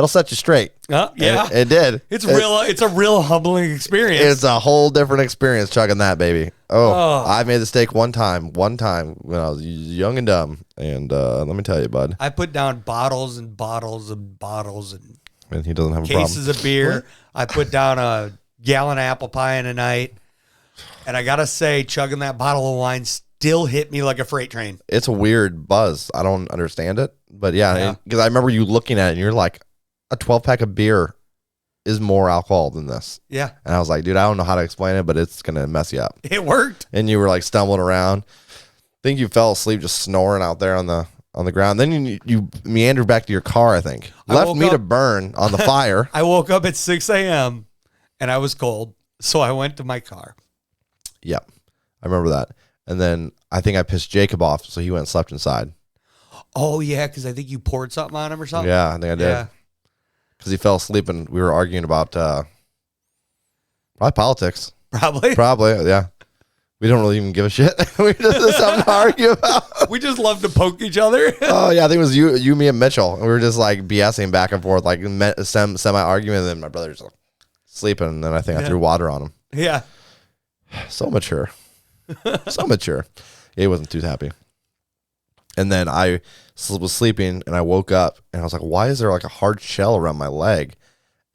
set you straight. Yeah, it did. It's a real humbling experience. It's a whole different experience chugging that baby. Oh, I made the mistake one time when I was young and dumb. And let me tell you, bud, I put down bottles and bottles and bottles and he doesn't have a problem. Cases of beer. What? I put down a gallon of apple pie in a night. And I got to say, chugging that bottle of wine still hit me like a freight train. It's a weird buzz. I don't understand it. But yeah, because I remember you looking at it and you're like, a 12-pack of beer is more alcohol than this. Yeah. And I was like, dude, I don't know how to explain it, but it's going to mess you up. It worked. And you were like stumbling around. I think you fell asleep just snoring out there on the ground. Then you meandered back to your car, I think. Left me to burn on the fire. I woke up at 6 a.m. and I was cold. So I went to my car. Yep. I remember that. And then I think I pissed Jacob off, so he went and slept inside. Oh, yeah, because I think you poured something on him or something. Yeah, I think I did. Yeah. Because he fell asleep and we were arguing about probably politics. Probably, yeah. We don't really even give a shit. We just have something to argue about. We just love to poke each other. Oh, yeah. I think it was you, me, and Mitchell. And we were just like BSing back and forth, like semi-argument. And then my brother's like sleeping. And then I think I threw water on him. Yeah. So mature. So mature. He wasn't too happy. And then I was sleeping and I woke up and I was like, why is there like a hard shell around my leg?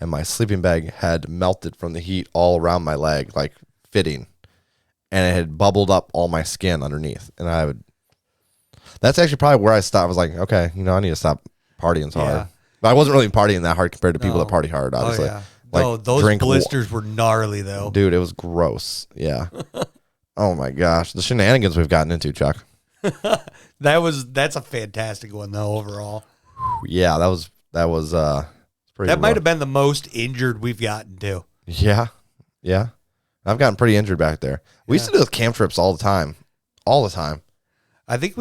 And my sleeping bag had melted from the heat all around my leg, like fitting. And it had bubbled up all my skin underneath. And that's actually probably where I stopped. I was like, okay, I need to stop partying so hard. But I wasn't really partying that hard compared to people that party hard, obviously. Oh, yeah. Like those blisters were gnarly though. Dude, it was gross. Yeah. Oh my gosh. The shenanigans we've gotten into, Chuck. That's a fantastic one though overall. Yeah, that was pretty. That might have been the most injured we've gotten to. Yeah. I've gotten pretty injured back there. We used to do those camp trips all the time. I think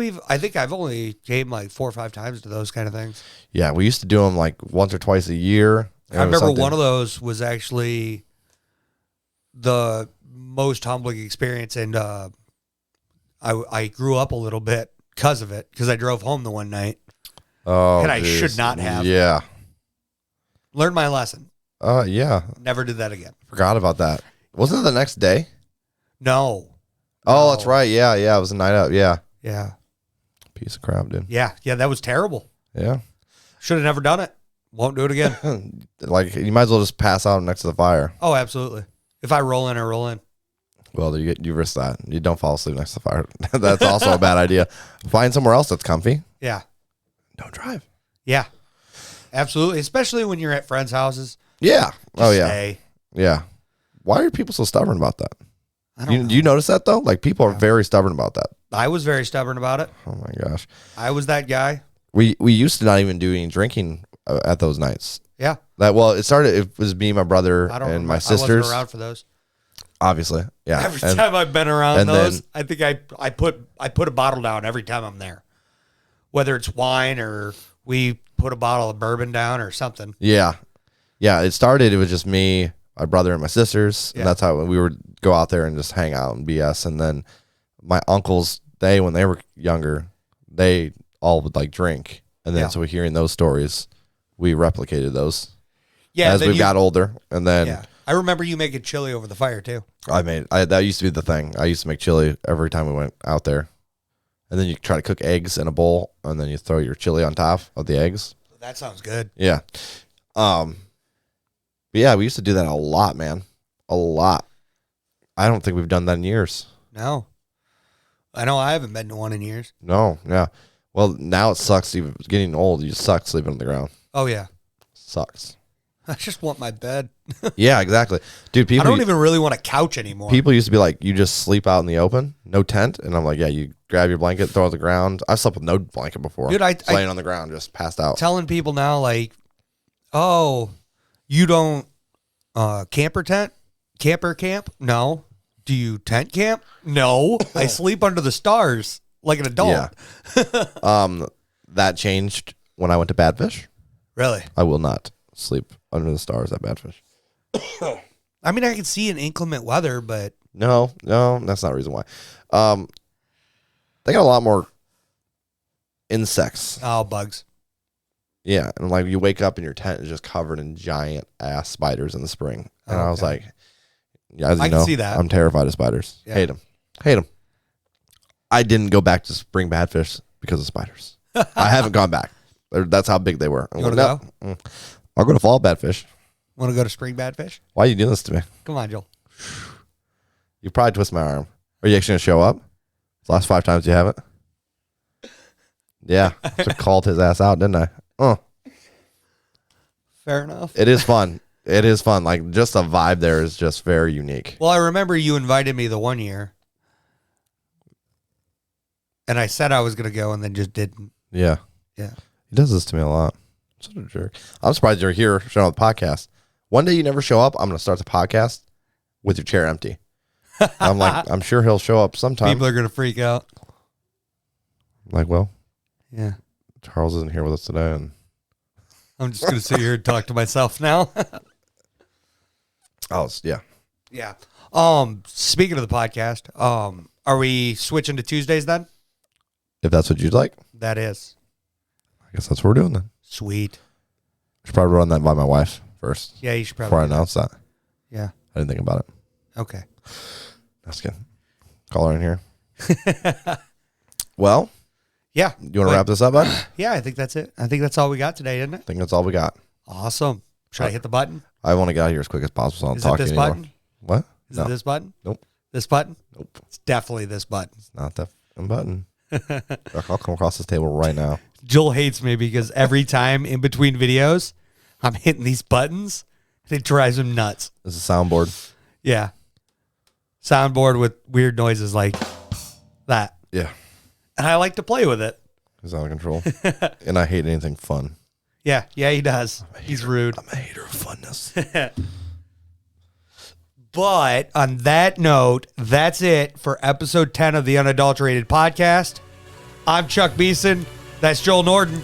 I've only came like 4 or 5 times to those kind of things. Yeah, we used to do them like once or twice a year. I remember one of those was actually the most humbling experience, and I grew up a little bit because of it, because I drove home the one night. Oh, and I should not have. Yeah. Learned my lesson. Yeah. Never did that again. Forgot about that. Wasn't it the next day? No. Oh, that's right. Yeah. It was a night out. Yeah. Yeah. Piece of crap, dude. Yeah. That was terrible. Yeah. Should have never done it. Won't do it again. Like, you might as well just pass out next to the fire. Oh, absolutely. If I roll in, I roll in. Well, you risk that. You don't fall asleep next to the fire. That's also a bad idea. Find somewhere else that's comfy. Yeah. Don't drive. Yeah. Absolutely. Especially when you're at friends' houses. Yeah. Stay. Yeah. Why are people so stubborn about that? I don't know. Do you notice that though? Like, people are very stubborn about that. I was very stubborn about it. Oh my gosh. I was that guy. We used to not even do any drinking at those nights. Yeah. It was me, my brother, and my sisters. I wasn't around for those. Obviously. Yeah. Every time I've been around those, I think I put a bottle down every time I'm there. Whether it's wine or we put a bottle of bourbon down or something. Yeah. Yeah. It was just me, my brother and my sisters, and that's how we would go out there and just hang out and BS. And then my uncles, when they were younger, they all would like drink, and then so hearing those stories, we replicated those. Yeah, as we got older, and then I remember you making chili over the fire too. That used to be the thing. I used to make chili every time we went out there, and then you try to cook eggs in a bowl, and then you throw your chili on top of the eggs. That sounds good. Yeah. But yeah, we used to do that a lot, man. A lot. I don't think we've done that in years. No. I know I haven't been to one in years. No, yeah. Well, now it sucks. Even getting old, you suck sleeping on the ground. Oh, yeah. Sucks. I just want my bed. Yeah, exactly. Dude, I don't even really want a couch anymore. People used to be like, you just sleep out in the open, no tent. And I'm like, yeah, you grab your blanket, throw it on the ground. I've slept with no blanket before. Dude, laying on the ground, just passed out. Telling people now, like, oh, you don't camper camp? No. Do you tent camp? No. I sleep under the stars like an adult. Yeah. That changed when I went to Badfish. Really? I will not sleep under the stars at Badfish. I mean, I can see in inclement weather, but no, that's not the reason why. They got a lot more insects. Oh, bugs. Yeah, and like you wake up and your tent is just covered in giant ass spiders in the spring, and I was like, yeah, as you know, can see that. I'm terrified of spiders. Yeah. Hate them. I didn't go back to spring Badfish because of spiders. I haven't gone back. That's how big they were. You want to go? I'll go to fall Badfish. Want to go to spring Badfish? Why are you doing this to me? Come on, Joel. You probably twist my arm. Are you actually going to show up? The last 5 times you haven't? Yeah. I called his ass out, didn't I? Fair enough. It is fun. It is fun. Like, just the vibe there is just very unique. Well, I remember you invited me the one year. And I said I was going to go and then just didn't. Yeah. Yeah. He does this to me a lot. Such a jerk. I'm surprised you're here showing up the podcast. One day you never show up, I'm going to start the podcast with your chair empty. I'm like, I'm sure he'll show up sometime. People are going to freak out. I'm like, well, yeah. Charles isn't here with us today, and I'm just going to sit here and talk to myself now. Yeah. Yeah. Speaking of the podcast, are we switching to Tuesdays then? If that's what you'd like. That is. I guess that's what we're doing then. Sweet. I should probably run that by my wife first. Yeah, you should probably. Before I announce that. Yeah. I didn't think about it. Okay. That's good. Call her in here. Well. Yeah. You want to wrap this up, bud? Yeah, I think that's it. I think that's all we got today, isn't it? I think that's all we got. Awesome. Should I hit the button? I want to get out of here as quick as possible, so I don't talk to you anymore. Button? What? Is it this button? Nope. This button? Nope. It's definitely this button. It's not that button. I'll come across this table right now. Joel hates me because every time in between videos, I'm hitting these buttons, and it drives him nuts. This is a soundboard. Yeah. Soundboard with weird noises like that. Yeah. And I like to play with it. He's out of control. And I hate anything fun. Yeah, he does. He's rude. I'm a hater of funness. But on that note, that's it for episode 10 of the Unadulterated podcast. I'm Chuck Beeson. That's Joel Norton.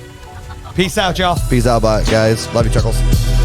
Peace out, y'all. Peace out, bye, guys. Love you, Chuckles.